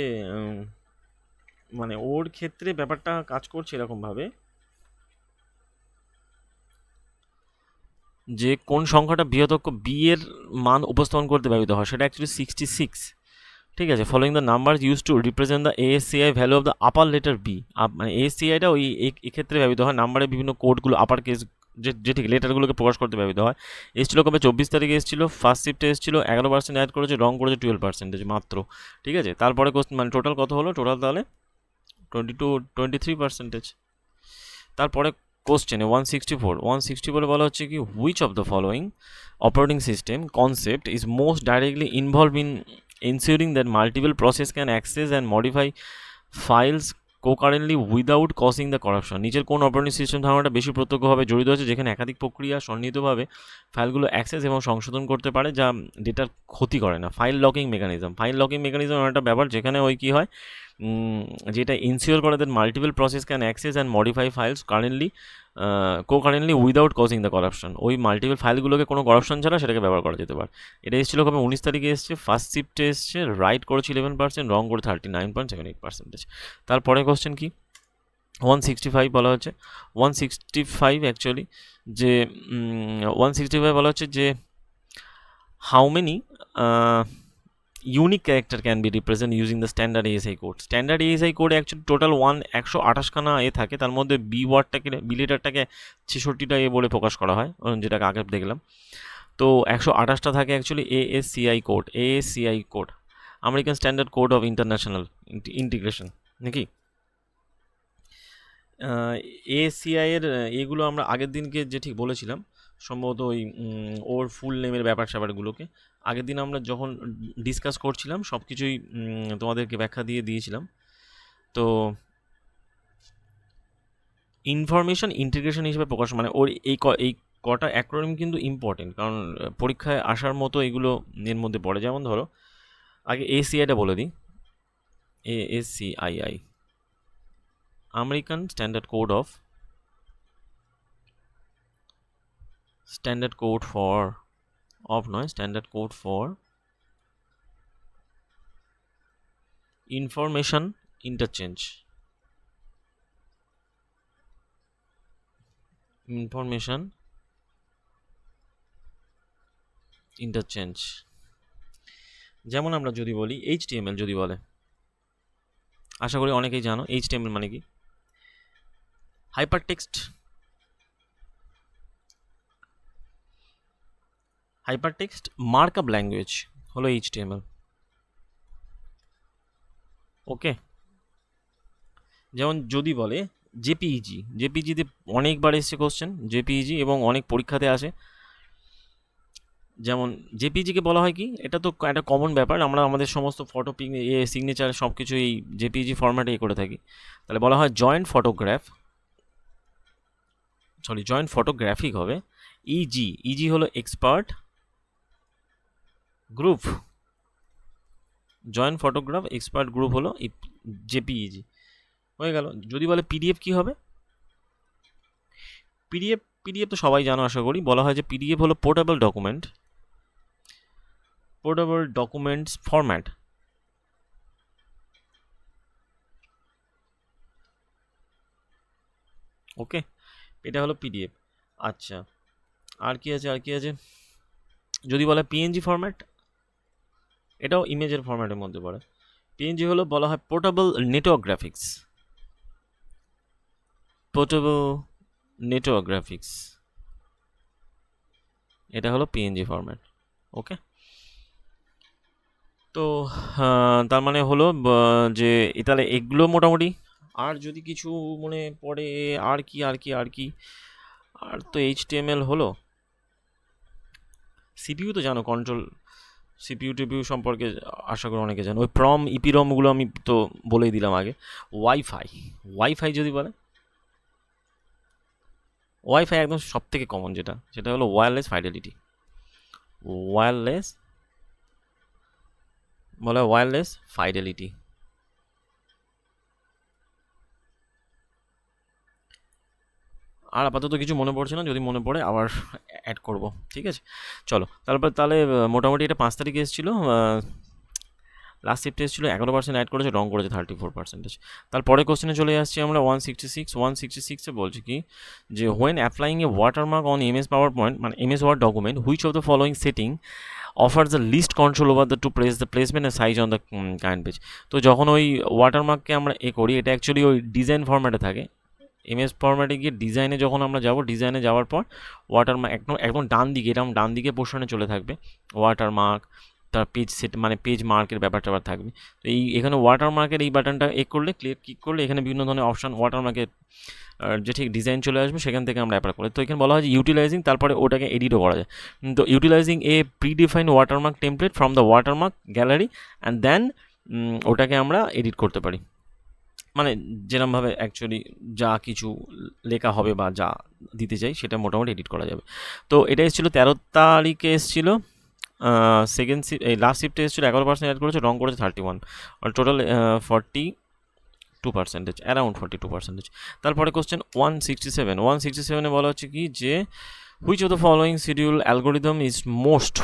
মানে ওর ক্ষেত্রে ব্যাপারটা কাজ করছে এরকমভাবে যে কোন সংখ্যাটা বৃহত্তক বি এর মান উপস্থাপন করতে ব্যবহৃত হয়, সেটা অ্যাকচুয়ালি 66, ঠিক আছে। Following the number use to represent the ASCII value of the upper letter B, মানে ASCIটা ওই এক্ষেত্রে ব্যবহৃত হয় নাম্বারের বিভিন্ন কোডগুলো আপার কেস যে ঠিক লেটারগুলোকে প্রকাশ করতে ব্যবহৃত হয়। এসেছিলো কবে? 24 তারিখে এসেছিলো, ফার্স্ট শিফটে এসেছিলো, 11% অ্যাড করেছে, রং করেছে 12% মাত্র, ঠিক আছে। তারপরে মানে টোটাল কত হলো? টোটাল তাহলে 23%। তারপরে কোশ্চেনে 164 বলা হচ্ছে কি which of the following operating system concept is most directly involve in ensuring that multiple process can access and modify files concurrently without causing the corruption। নিচের কোন অপারেটিং সিস্টেম ধারণাটা বেশি প্রত্যক্ষভাবে জড়িত আছে যেখানে একাধিক প্রক্রিয়া সন্নিহিতভাবে ফাইলগুলো অ্যাক্সেস এবং সংশোধন করতে পারে যা ডেটার ক্ষতি করে না? ফাইল লকিং মেকানিজম একটা ব্যাপার যেখানে ওই কী হয়, যেটা ইনসিওর করে that multiple process can access and modify files currently without causing the corruption. ওই মাল্টিপল ফাইলগুলোকে কোনো করাপশন ছাড়া সেটাকে ব্যবহার করা যেতে পারে। এটা এসেছিলো কবে? 19 তারিখে এসছে, ফার্স্ট শিফটে এসছে, রাইট করেছে 11%, রং করে 39.78%। তারপরে কোশ্চেন কি 165 বলা হচ্ছে 165 অ্যাকচুয়ালি যে 165 বলা হচ্ছে যে how many unique character can be represent using the standard ASI code. Standard ASI কোডে অ্যাকচুয়ালি টোটাল 128খানা থাকে, তার মধ্যে বি লেটারটাকে 66টা বলে প্রকাশ করা হয়, যেটাকে আগে দেখলাম। তো 128টা থাকে actually ASCII code, American standard code of international integration নাকি। ASCII এর এগুলো আমরা আগের দিনকে যে ঠিক বলেছিলাম সম্ভবত ওই ওর ফুল নেমের ব্যাপারগুলোকে আগের দিন আমরা যখন ডিসকাস করছিলাম সব কিছুই তোমাদেরকে ব্যাখ্যা দিয়েছিলাম। তো ইনফরমেশন ইন্টিগ্রেশন হিসেবে প্রকাশ মানে ওর এই কটা অ্যাক্রোনিম কিন্তু ইম্পর্টেন্ট, কারণ পরীক্ষায় আসার মতো এগুলো এর মধ্যে পড়ে। যেমন ধরো আগে ASCIটা বলে দিই, ASCII American standard code for information interchange. যেমন আমরা যদি বলি HTML, যদি বলে, আশা করি অনেকেই জানো HTML মানে কি। হাইপারটেক্সট মার্কআপ ল্যাঙ্গুয়েজ হলো HTML, ওকে। যেমন যদি বলে জেপিইজিতে অনেকবার এসছে কোশ্চেন জেপিইজি এবং অনেক পরীক্ষাতে আসে। যেমন জেপিইজিকে বলা হয় কি, এটা তো একটা কমন ব্যাপার, আমরা আমাদের সমস্ত ফটো সিগনেচার সব কিছু এই জেপিইজি ফরম্যাটে করে থাকি। তাহলে বলা হয় জয়েন্ট ফটোগ্রাফিক হবে। ইজি হলো expert group, joint photograph expert group হলো জেপিইজি, হয়ে গেল। যদি বলে পিডিএফ কি হবে? পিডিএফ তো সবাই জানো আশা করি। বলা হয় যে পিডিএফ হলো পোর্টেবল ডকুমেন্টস ফরম্যাট, ওকে, এটা হলো পিডিএফ। আচ্ছা, আর কি আছে? যদি বলে পিএনজি ফরম্যাট, এটাও ইমেজের ফরম্যাটের মধ্যে পড়ে। পিএনজি হলো বলা হয় পোর্টেবল নেটওয়ার্ক গ্রাফিক্স, এটা হলো পিএনজি ফরম্যাট, ওকে। তো তার মানে হলো যে তাহলে এগুলো মোটামুটি। আর যদি কিছু মনে পড়ে আর কি আর তো HTML হলো। সিপিইউ তো জানো, কন্ট্রোল সিপিইউ টিপিইউ সম্পর্কে আশা করি অনেকে জানো। ওই ইপিরমগুলো আমি তো বলেই দিলাম আগে। ওয়াইফাই যদি বলে ওয়াইফাই একদম সব থেকে কমন যেটা, সেটা হলো ওয়্যারলেস ফাইডেলিটি। ওয়্যারলেস বলা হয় ওয়্যারলেস ফাইডেলিটি। আর আপাতত কিছু মনে পড়ছে না, যদি মনে পড়ে আবার অ্যাড করব, ঠিক আছে। চলো তাহলে মোটামুটি এটা 5 তারিখে এসেছিলো, লাস্ট শিফটে এসেছিলো 11% অ্যাড করেছে, রং করেছে 34%। তারপরে কোশ্চেনে চলে আসছি আমরা 166 বলছি কি যে when applying a watermark on MS PowerPoint মানে MS Word document which of the following setting offers the least control over the to place the placement and size on the current page। তো যখন ওই ওয়াটারমার্ককে আমরা করি, এটা actually ওই design ফরম্যাটে থাকে। এমএস ফরম্যাটে গিয়ে ডিজাইনে যখন আমরা যাব, ডিজাইনে যাওয়ার পর ওয়াটারমার্ক একদম ডান দিকে, এরকম ডান দিকে পোর্শনে চলে থাকবে ওয়াটারমার্ক, তার পেজ সেট মানে পেজ মার্কের ব্যাপারটা থাকবে। তো এখানে ওয়াটারমার্কের এই বাটনটা করলে, ক্লিক করলে এখানে বিভিন্ন ধরনের অপশান ওয়াটারমার্কের যে ঠিক ডিজাইন চলে আসবে, সেখান থেকে আমরা অ্যাপ্লাই করি। তো এখানে বলা হয় যে ইউটিলাইজিং, তারপরে ওটাকে এডিটও করা যায়। তো utilizing a predefine watermark template from the watermark gallery and then ওটাকে আমরা এডিট করতে পারি, মানে যেরকমভাবে অ্যাকচুয়ালি যা কিছু লেখা হবে বা যা দিতে চাই সেটা মোটামুটি এডিট করা যাবে। তো এটা এসেছিলো 13 তারিখে এসেছিলো, সেকেন্ড শিফট এই লাস্ট শিফটে এসেছিলো 11% অ্যাড করেছে, রং করেছে 31, আর টোটাল 42%, অ্যারাউন্ড 42%। তারপরে কোশ্চেন 167 বলা হচ্ছে কি যে which of the following schedule algorithm is most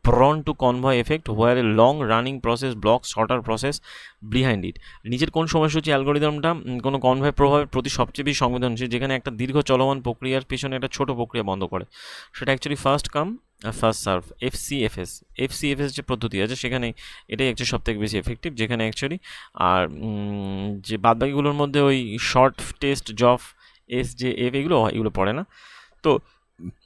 prone to convoy effect where a long running process blocks shorter process behind it। নিচের কোন সময়সূচি অ্যালগোরিদমটা কোনো কনভয় প্রভাবের প্রতি সবচেয়ে বেশি সংবেদনশীল, যেখানে একটা দীর্ঘ চলমান প্রক্রিয়ার পেছনে একটা ছোট প্রক্রিয়া বন্ধ করে? সেটা actually first come first serve, FCFS যে পদ্ধতি আছে সেখানে এটাই অ্যাকচুয়ালি সব থেকে বেশি এফেক্টিভ, যেখানে অ্যাকচুয়ালি আর যে বাদবাকিগুলোর মধ্যে ওই শর্ট টেস্ট জব এসজেএফ এগুলো পড়ে না। তো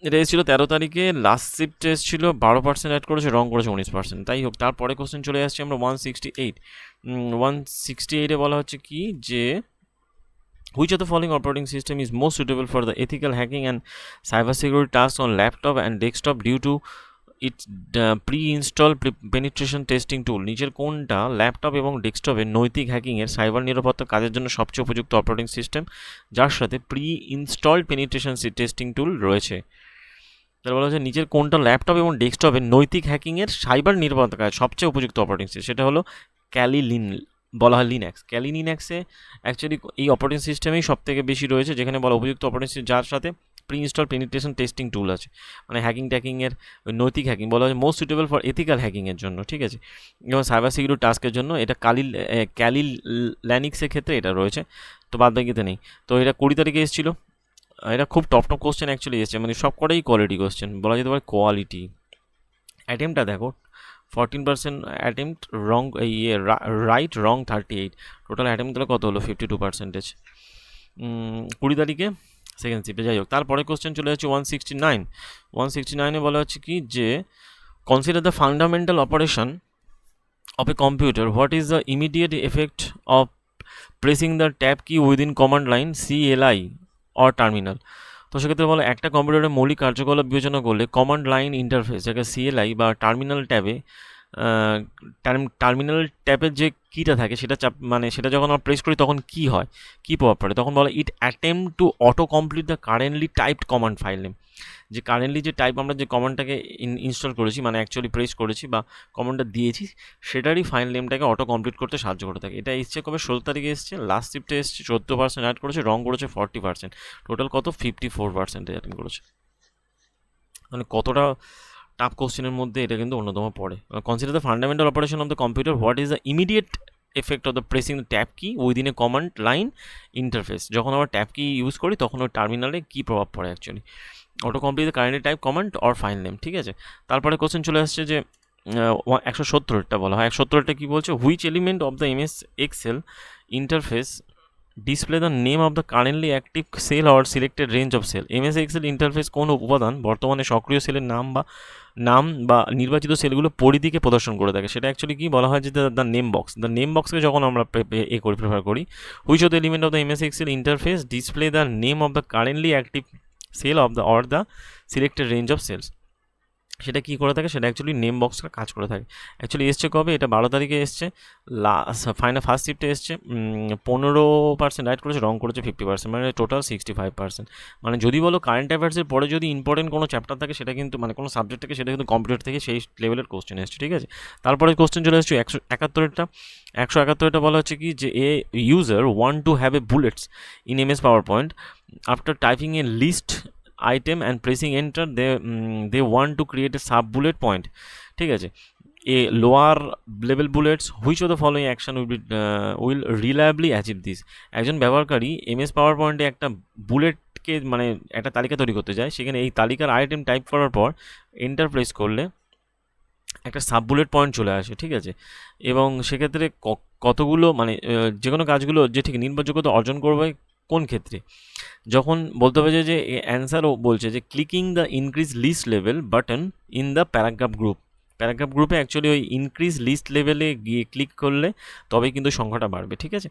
এটা এসেছিল 13 তারিখে, লাস্ট শিফট এসেছিল 12% অ্যাড করেছে, রং করেছে 19%। তাই হোক, তারপরে কোশ্চেন চলে আসছে আমরা 168 বলা হচ্ছে কি যে which of the following operating system is most suitable for the ethical hacking and cybersecurity tasks on laptop and desktop due to its pre-installed penetration testing tool। নিচের কোনটা ল্যাপটপ এবং ডেস্কটপে নৈতিক হ্যাকিংয়ের সাইবার নিরাপত্তা কাজের জন্য সবচেয়ে উপযুক্ত অপারেটিং সিস্টেম যার সাথে প্রি-ইনস্টলড পেনিট্রেশন টেস্টিং টুল রয়েছে? তাহলে বলা হচ্ছে নিচের কোনটা ল্যাপটপ এবং ডেস্কটপে নৈতিক হ্যাকিংয়ের সাইবার নিরাপত্তা কাজ সবচেয়ে উপযুক্ত অপারেটিং সিস্টেম, সেটা হলো বলা হয় লিনাক্স। লিনাক্সে অ্যাকচুয়ালি এই অপারেটিং সিস্টেমেই সব থেকে বেশি রয়েছে, যেখানে বলা উপযুক্ত অপারেটিং সিস্টেম যার সাথে প্রি ইনস্টল পেনিট্রেশন টেস্টিং টুল আছে, মানে ট্যাকিংয়ের নৈতিক হ্যাকিং বলা হয় মোস্ট সুটেবল ফর এথিক্যাল হ্যাকিংয়ের জন্য, ঠিক আছে, এবং সাইবার সিকিউরিটি টাস্কের জন্য এটা ল্যানিক্সের ক্ষেত্রে এটা রয়েছে, তো বাদ বাকিতে নেই। তো এটা 20 তারিখে এসেছিলো, এটা খুব টপ কোশ্চেন অ্যাকচুয়ালি এসেছে, মানে সব কটাই কোয়ালিটি কোশ্চেন বলা যেতে পারে। কোয়ালিটি অ্যাটেম্পটা দেখো 14% অ্যাটেম্পট, রং রাইট রং 38, টোটাল অ্যাটেম্পট তাহলে কত হলো 52%। 20 তারিখে সেকেন্ড শিফটে। যাই হোক, তারপরে কোশ্চেন চলে যাচ্ছে 169 বলা হচ্ছে কি যে consider the fundamental operation of a computer, what is the immediate effect of pressing the tab key within command line CLI or terminal. তো সেক্ষেত্রে বলো একটা কম্পিউটারের মৌলিক কার্যকলাপ বিবেচনা করলে কমান্ড লাইন ইন্টারফেস যাকে CLI বা টার্মিনাল ট্যাবের যে কিটা থাকে সেটা মানে সেটা যখন আমরা প্রেস করি তখন কি হয়, কী প্রভাব পড়ে, তখন বলো it attempt to auto complete the currently typed command file name. যে কারেন্টলি যে টাইপ আমরা যে কমান্ডটাকে ইনস্টল করেছি, মানে অ্যাকচুয়ালি প্রেস করেছি বা কমান্ডটা দিয়েছি, সেটারই ফাইল নেমটাকে অটো কমপ্লিট করতে সাহায্য করে থাকে। এটা এসছে কবে 16 তারিখে এসছে, লাস্ট শিফটে এসছে 14% অ্যাড করেছে, রং করেছে 40%, টোটাল কত 54% অ্যাটেন্ড করেছে। মানে কতটা টাফ কোশ্চেনের মধ্যে এটা কিন্তু অন্যতম পড়ে। Consider the fundamental operation of the computer, what is the immediate effect of the pressing the tab key within a command line interface. যখন আমরা ট্যাব কি ইউজ করি তখন ওই টার্মিনালে কী প্রভাব পড়ে actually, auto complete the currently type command or file name, ঠিক আছে। তারপরে কোশ্চেন চলে আসছে যে 170টা বলা হয়, 170টা কী বলছে, which element of the MS Excel interface display the name of the currently active cell or selected range of cell. MS Excel interface কোন উপাদান বর্তমানে সক্রিয় সেলের নাম বা নির্বাচিত সেলগুলো পরিধিকে প্রদর্শন করে থাকে, সেটা অ্যাকচুয়ালি কি বলা হয় যে দ্য নেম বক্সকে যখন আমরা প্রেফার করি, which of the element of the MS Excel interface display the name of the currently active cell of the or the selected range of cells. সেটা কী করে থাকে, সেটা অ্যাকচুয়ালি নেম বক্সটা কাজ করে থাকে। অ্যাকচুয়ালি এসছে কবে, এটা 12 তারিখে এসছে, ফার্স্ট শিফটে এসছে 15% রাইট করেছে, রং করেছে 50%, মানে টোটাল 65%। মানে যদি বলো কারেন্ট অ্যাফেয়ার্সের পরে যদি ইম্পর্টেন্ট কোনো চ্যাপ্টার থাকে, সেটা কিন্তু মানে কোনো সাবজেক্ট থেকে, সেটা কিন্তু কম্পিউটার থেকে সেই লেভেলের কোশ্চেন এসছে, ঠিক আছে। তারপরে কোশ্চেন চলে এসছে 171টা বলা হচ্ছে কি যে a user want to have a bullets in MS PowerPoint after typing a list item and pressing enter they want to create a sub bullet point, ঠিক আছে। a lower level bullets which of the following action will reliably achieve this। একজন ব্যবহারকারী MS PowerPoint এ একটা বুলেটকে মানে একটা তালিকা তৈরি করতে যায়, সেখানে এই তালিকার আইটেম টাইপ করার পর এন্টার প্রেস করলে একটা সাব বুলেট পয়েন্ট চলে আসে, ঠিক আছে। এবং সেক্ষেত্রে কতগুলো মানে যে কোনো কাজগুলো যে ঠিক নির্ভরযোগ্যতা অর্জন করবে কোন ক্ষেত্রে, যখন বলতে হবে যে অ্যান্সারও বলছে যে clicking the increase list level button in the paragraph গ্রুপে অ্যাকচুয়ালি ওই ইনক্রিজ লিস্ট লেভেলে গিয়ে ক্লিক করলে তবেই কিন্তু সংখ্যাটা বাড়বে, ঠিক আছে।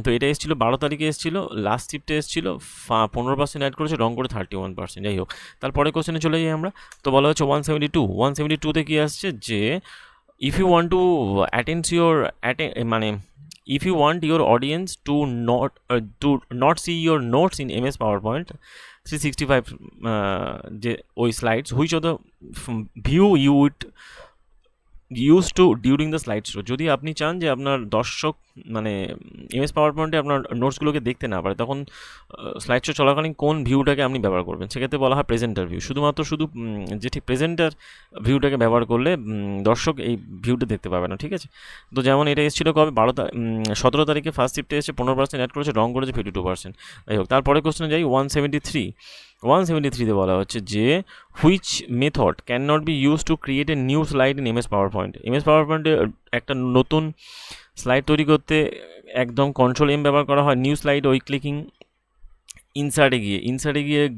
তো এটা এসেছিলো 12 তারিখে এসেছিলো, লাস্ট শিফটে এসেছিলো 15% অ্যাড করেছে, রং করে 31%। যাই হোক, তারপরে কোশ্চেনে চলে যাই আমরা। তো বলা হচ্ছে 172তে কী আসছে যে ইফ ইউ ওয়ান্ট টু মানে if you want your audience to not see your notes in MS PowerPoint 365 যে ওই slides which of the view you would use to during the slide show। যদি আপনি চান যে আপনার দর্শক মানে MS PowerPoint-এ আপনার নোটসগুলোকে দেখতে না পারে, তখন স্লাইড শো চলাকালীন কোন ভিউটাকে আপনি ব্যবহার করবেন, সেক্ষেত্রে বলা হয় প্রেজেন্টার ভিউ। শুধু যে ঠিক প্রেজেন্টার ভিউটাকে ব্যবহার করলে দর্শক এই ভিউটা দেখতে পাবে না, ঠিক আছে। তো যেমন এটা এসেছিলো কবে 17 তারিখে ফার্স্ট শিফটে এসে 15% অ্যাড করেছে, রং করেছে 52%। যাই হোক, তারপরে কোশ্চেনে যাই 173তে বলা হচ্ছে যে which method can not be use to create a new slide in MS PowerPoint-এ একটা নতুন স্লাইড তৈরি করতে একদম Ctrl+M ব্যবহার করা হয়। নিউ স্লাইড ওই ক্লিকিং ইনসার্টে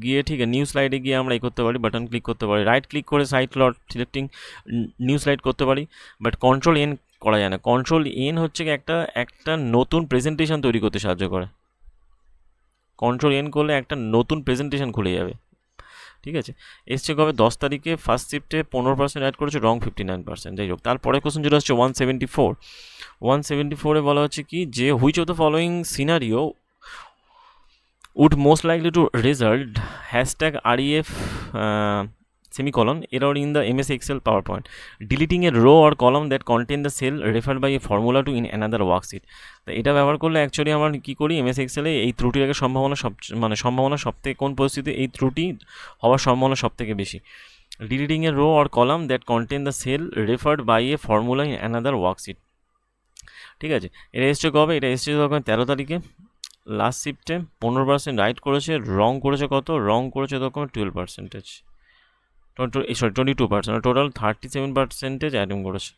গিয়ে ঠিক আছে, নিউ স্লাইডে গিয়ে আমরা করতে পারি, বাটন ক্লিক করতে পারি, রাইট ক্লিক করে side slot selecting new slide করতে পারি, বাট Ctrl+N করা যায় না। Ctrl+N হচ্ছে একটা নতুন প্রেজেন্টেশন তৈরি করতে সাহায্য করে। Ctrl+N করলে একটা নতুন প্রেজেন্টেশন খুলে যাবে, ঠিক আছে। এসছে কবে 10 তারিখে ফার্স্ট শিফটে 15% অ্যাড করেছে, রং 59%। যাই হোক, তারপরে কোশ্চেন চলে আসছে 174-এ বলা হচ্ছে কি যে which of the following scenario would most likely to result #REF error in the MS Excel PowerPoint, deleting a row or column that contain the cell referred by a formula to in another worksheet। তো এটা ব্যবহার করলে actually আমরা কী করি, MS Excel-এ এই ত্রুটির আগে সম্ভাবনা সবথেকে কোন পরিস্থিতিতে এই ত্রুটি হওয়ার সম্ভাবনা সবথেকে বেশি, deleting a row or column that contain the cell referred by a formula in another worksheet, ঠিক আছে। এটা এসছে কবে, এটা এসছে তখন 13 তারিখে লাস্ট শিফটে 15% রাইট করেছে, রং করেছে কত, রং করেছে তখন 12%, 22%, টোটাল 37% অ্যাটেম্প করেছে।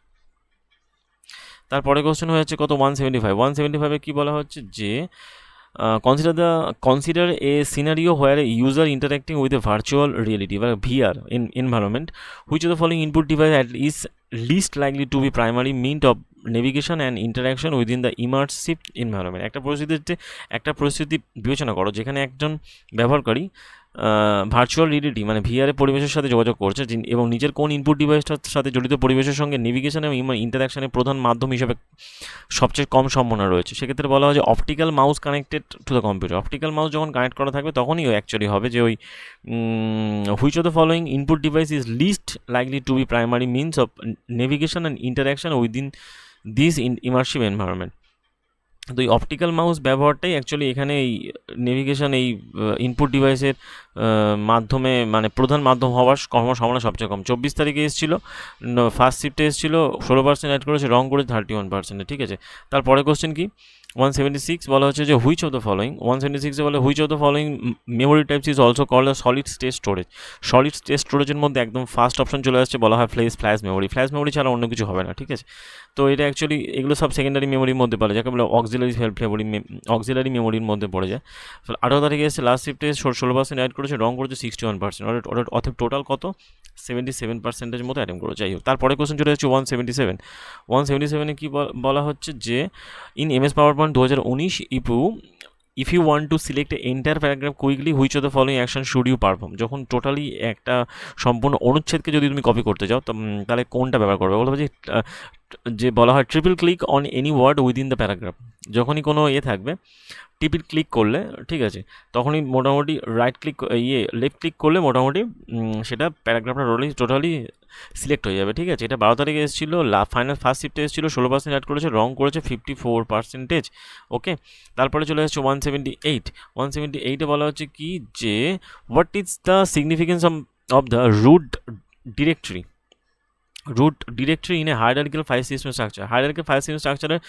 তারপরে কোশ্চেন হয়েছে কত 175-এ কী বলা হচ্ছে যে consider a scenario where a user interacting with a virtual reality বা VR environment, which of the following input device is least likely to be primary means of navigation and interaction within the immersive environment। একটা পরিস্থিতি বিবেচনা করো যেখানে একজন ব্যবহারকারী virtual reality মানে VR পরিবেশের সাথে যোগাযোগ করছে এবং নিজের কোন ইনপুট ডিভাইসটার সাথে জড়িত পরিবেশের সঙ্গে নেভিগেশন এবং ইন্টারাকশনের প্রধান মাধ্যম হিসেবে সবচেয়ে কম সম্ভাবনা রয়েছে। সেক্ষেত্রে বলা হয় যে optical mouse connected to the computer. Optical mouse যখন কানেক্ট করা থাকবে তখনই অ্যাকচুয়ালি হবে যে ওই which of the following input device is least likely to be primary means of navigation and interaction within this immersive environment. তো এই optical mouse ব্যবহারটাই actually এখানে এই নেভিগেশন এই ইনপুট ডিভাইসের মাধ্যমে মানে প্রধান মাধ্যম হওয়ার সম্ভাবনা সবচেয়ে কম। 24 তারিখে এসেছিল, ফার্স্ট শিফটে এসেছিল, 16% অ্যাড করেছে, রং করেছে 31%, ঠিক আছে। তারপরে কোশ্চেন কি 176 বলা হচ্ছে যে হুইচ অফ দ্য ফলোয়িং 176 বলে which of the following memory types is also called solid state storage. Solid state স্টোরেজের মধ্যে একদম ফার্স্ট অপশন চলে আসছে, বলা হয় ফ্ল্যাশ মেমোরি ছাড়া অন্য কিছু হবে না, ঠিক আছে। তো এটা অ্যাকচুয়ালি এগুলো সব সেকেন্ডারি মেমোরির মধ্যে পড়ে, যাকে বলে অক্সিলারি মেমোরির মধ্যে পড়ে যায়। 18 তারিখে এসে লাস্ট শিফটে 16% অ্যাড করেছে, রং করেছে 61%, অর্থাৎ টোটাল কত 77% মতো অ্যাটেম্প করেছে। যাই হোক, তারপরে কোশ্চেন চলে যাচ্ছে 177-এ কি বলা হচ্ছে যে in MS PowerPoint 2019 if you want to select entire paragraph quickly which of the following action should you perform, যখন টোটালি একটা সম্পূর্ণ অনুচ্ছেদকে যদি তুমি কপি করতে যাও তাহলে কোনটা ব্যবহার করবে? বলবো যে বলা হয় triple click on any word within the paragraph, যখনই কোনো থাকবে টিপির ক্লিক করলে, ঠিক আছে, তখনই মোটামুটি রাইট ক্লিক লেফট ক্লিক করলে মোটামুটি সেটা প্যারাগ্রাফটা টোটালি সিলেক্ট হয়ে যাবে, ঠিক আছে। এটা 12 তারিখে এসেছিলো, ফাইনাল ফার্স্ট শিফটে এসেছিলো, 16% অ্যাড করেছে, রং করেছে 54%। ওকে, তারপরে চলে আসছে 178 বলা হচ্ছে কি যে what is the significance of the root directory in a hierarchical file system structure. Hierarchical file system স্ট্রাকচারের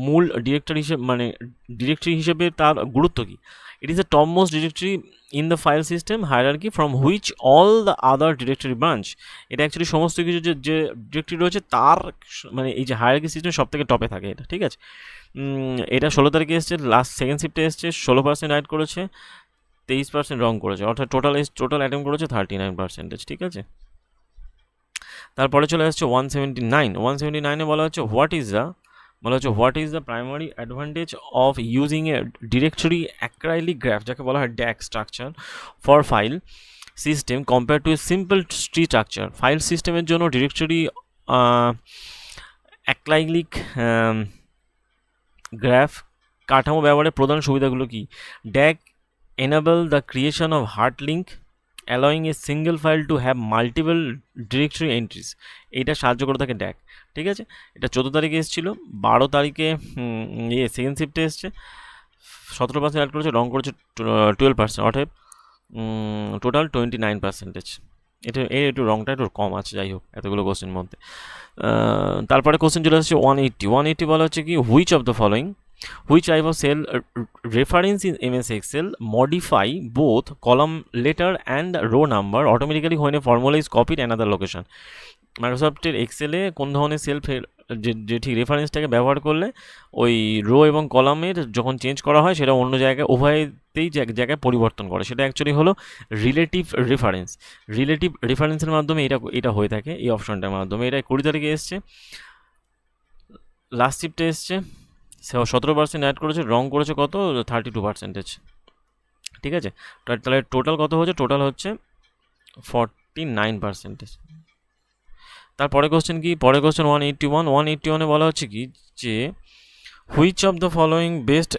মূল ডিরেক্টরি হিসেবে তার গুরুত্ব কী? It is the top most directory in the file system hierarchy from which all the other directory branch. এটা actually সমস্ত কিছু যে ডিরেক্টরি রয়েছে তার এই যে হায়ারার্কি সিস্টেম সব থেকে টপে থাকে এটা, ঠিক আছে। এটা 16 তারিখে এসছে, লাস্ট সেকেন্ড শিফটে এসছে, 16% অ্যাড করেছে, 23% রং করেছে, অর্থাৎ টোটাল অ্যাটেম্প করেছে 39%, ঠিক আছে। তারপরে চলে আসছে 179 বলা হচ্ছে what is the primary advantage of using a directory acrylic graph, যাকে বলা হয় DAC structure for file system compare to a simple tree structure. File সিস্টেমের জন্য ডিরেক্টরি অ্যাক্রাইলিক গ্রাফ কাঠামো ব্যবহারের প্রধান সুবিধাগুলো কি? DAC enable the creation of hard link allowing a single file to have multiple directory entries, এইটা সাহায্য করে থাকে ড্যাক, ঠিক আছে। এটা 14 তারিখে এসেছিলো, 12 তারিখে সেকেন্ড শিফটে এসছে, 17% অ্যাড করেছে, রং করেছে 12%, অর্থাৎ টোটাল 29%। এটা একটু রংটা একটু কম আছে, যাই হোক এতগুলো কোশ্চেন মধ্যে। তারপরে কোশ্চেন চলে আসছে 180 বলা হচ্ছে কি which of the following which type of cell reference in MS Excel modify both column letter and row number automatically when a formula is copied another location। মাইক্রোসফটের এক্সেলে কোন ধরনের সেল যে ঠিক রেফারেন্সটাকে ব্যবহার করলে ওই রো এবং কলামের যখন চেঞ্জ করা হয় সেটা অন্য জায়গায় উভয়তেই জায়গায় পরিবর্তন করে, সেটা অ্যাকচুয়ালি হলো রিলেটিভ রেফারেন্সের মাধ্যমে এটা হয়ে থাকে, এই অপশনটার মাধ্যমে। এটা 20 তারিখে এসছে, লাস্ট শিফটে এসছে, 17% অ্যাড করেছে, রং করেছে কত? 32%, ঠিক আছে। তাহলে টোটাল কত হচ্ছে? টোটাল হচ্ছে 49%। তারপরে কোশ্চেন কি? পরে কোশ্চেন 181 বলা হচ্ছে কি যে which of the following best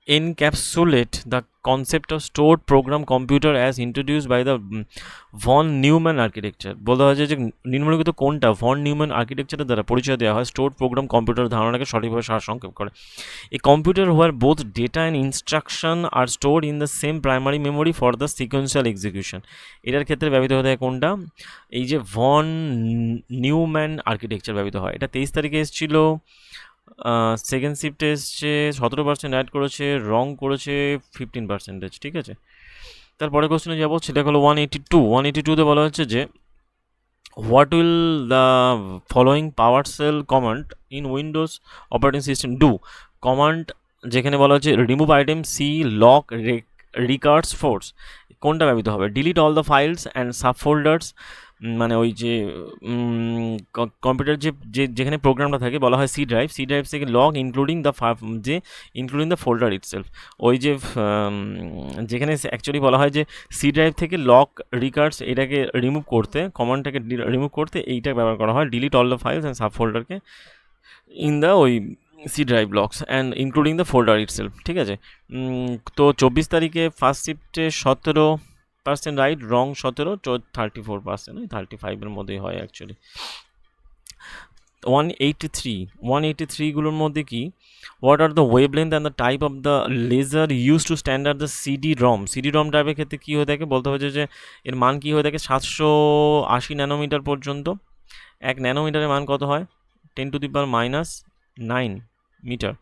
encapsulate the concept of stored program computer as introduced by the von Neumann architecture। বলা হয় যে নিম্নলিখিত কোনটা ভন নিউম্যান আর্কিটেকচারের দ্বারা পরিচয় দেওয়া হয় স্টোর্ড প্রোগ্রাম কম্পিউটার ধারণাকে সঠিকভাবে সারসংক্ষেপ করে। A computer where both data and instruction are stored in the same primary memory for the sequential execution. এটার ক্ষেত্রে ব্যবহৃত হয়ে থাকে কোনটা? এই যে ভন নিউম্যান আর্কিটেকচার ব্যবহৃত হয়। এটা 23 তারিখে এসেছিল, সেকেন্ড শিফটে এসছে, 17% অ্যাড করেছে, রং করেছে 15%, ঠিক আছে। তারপরে কোশ্চেনে যাবো, সেটা হলো 182তে বলা হচ্ছে যে what will the following power shell command in Windows operating system do. Command যেখানে বলা হচ্ছে remove item C lock records force, কোনটা ব্যবহৃত হবে? Delete all the files and subfolders, মানে ওই যে কম্পিউটার যেখানে প্রোগ্রামটা থাকে বলা হয় সি ড্রাইভ থেকে log including the folder itself. ওই যে যেখানে অ্যাকচুয়ালি বলা হয় যে সি ড্রাইভ থেকে লক রিকার্ডস এটাকে রিমুভ করতে, কমান্ডটাকে রিমুভ করতে এইটা ব্যবহার করা হয়, delete all the files and sub ফোল্ডারকে ইন দ্য ওই C drive blocks and including the folder itself, ঠিক আছে। তো 24 তারিখে ফার্স্ট শিফটে 17% রাইট, রং 17, 34%, 35-এর মধ্যেই হয় অ্যাকচুয়ালি। 183গুলোর মধ্যে কি what are the wavelength and the type of the laser use to standard the CD ROM টাইপের ক্ষেত্রে কী হয়ে থাকে? বলতে হচ্ছে যে এর মান কী হয়ে থাকে? 780 ন্যানোমিটার পর্যন্ত। 1 ন্যানোমিটারের মান কত হয়? 10⁻⁹ মিটার।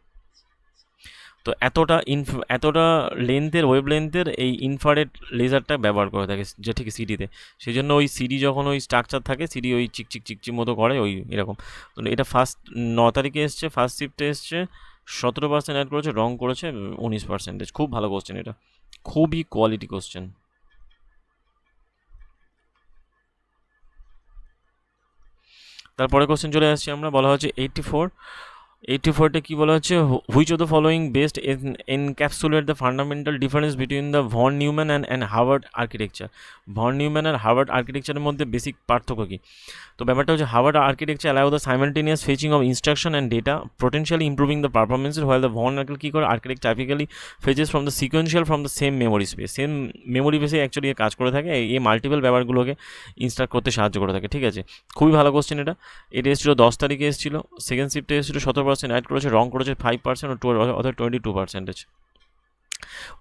তো এতটা লেন্থের, ওয়েভ লেন্থের এই ইনফ্রারেড লেজারটা ব্যবহার করে থাকে যে ঠিক সিডিতে। সেই জন্য ওই সিডি যখন ওই স্ট্রাকচার থাকে, সিডি ওই চিকচিক মতো করে ওই এরকম। তো এটা 9 তারিখে এসছে, ফার্স্ট শিফটে এসছে, 17% অ্যাড করেছে, রং করেছে 19%। খুব ভালো কোশ্চেন, এটা খুবই কোয়ালিটি কোশ্চেন। তারপরে কোশ্চেন চলে আসছে আমরা, বলা হচ্ছে 84 84টা কি বলা হচ্ছে, which of the following best encapsulate the fundamental difference between the von Neumann and Harvard architecture. Von Neumann আর হার্ভার্ড আর্কিটেকচারের মধ্যে বেসিক পার্থক্য কী? তো ব্যাপারটা হচ্ছে Harvard architecture allow the simultaneous fetching of instruction and data potentially improving the performances, while the von কী করে architect typically fetches from the sequential from the same memory space. Same memory বেসে actually কাজ করে থাকে, এই multiple ব্যাপারগুলোকে instruct করতে সাহায্য করে থাকে। ঠিক আছে, খুবই ভালো কোশ্চেন এটা। এটা এসেছিলো 10 তারিখে এসেছিলো। সেকেন্ড শিফটে এসেছিলো 17% অ্যাড করেছে, রং করেছে 5% অর্থাৎ 22%।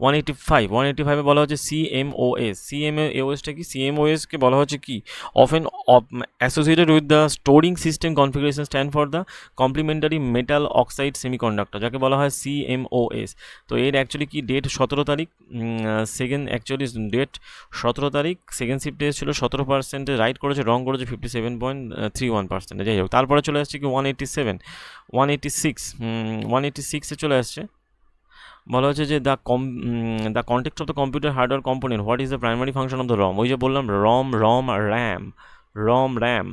185 বলা হচ্ছে CMOS। CMOSটা কি? CMOSকে বলা হচ্ছে কি, often associated with the storing system configuration stand for the complementary metal oxide semiconductor, যাকে বলা হয় CMOS। তো এর অ্যাকচুয়ালি কি ডেট 17 তারিখ, সেকেন্ড অ্যাকচুয়ালি ডেট 17 তারিখ। সেকেন্ড শিফটে এসেছিলো 17%, রাইট করেছে, রং করেছে 57.31%। যাই হোক, তারপরে চলে আসছে কি 186 চলে আসছে। বলা হচ্ছে যে the context of the computer hardware component, what is the primary function of the ROM. ওই যে বললাম রম র্যাম।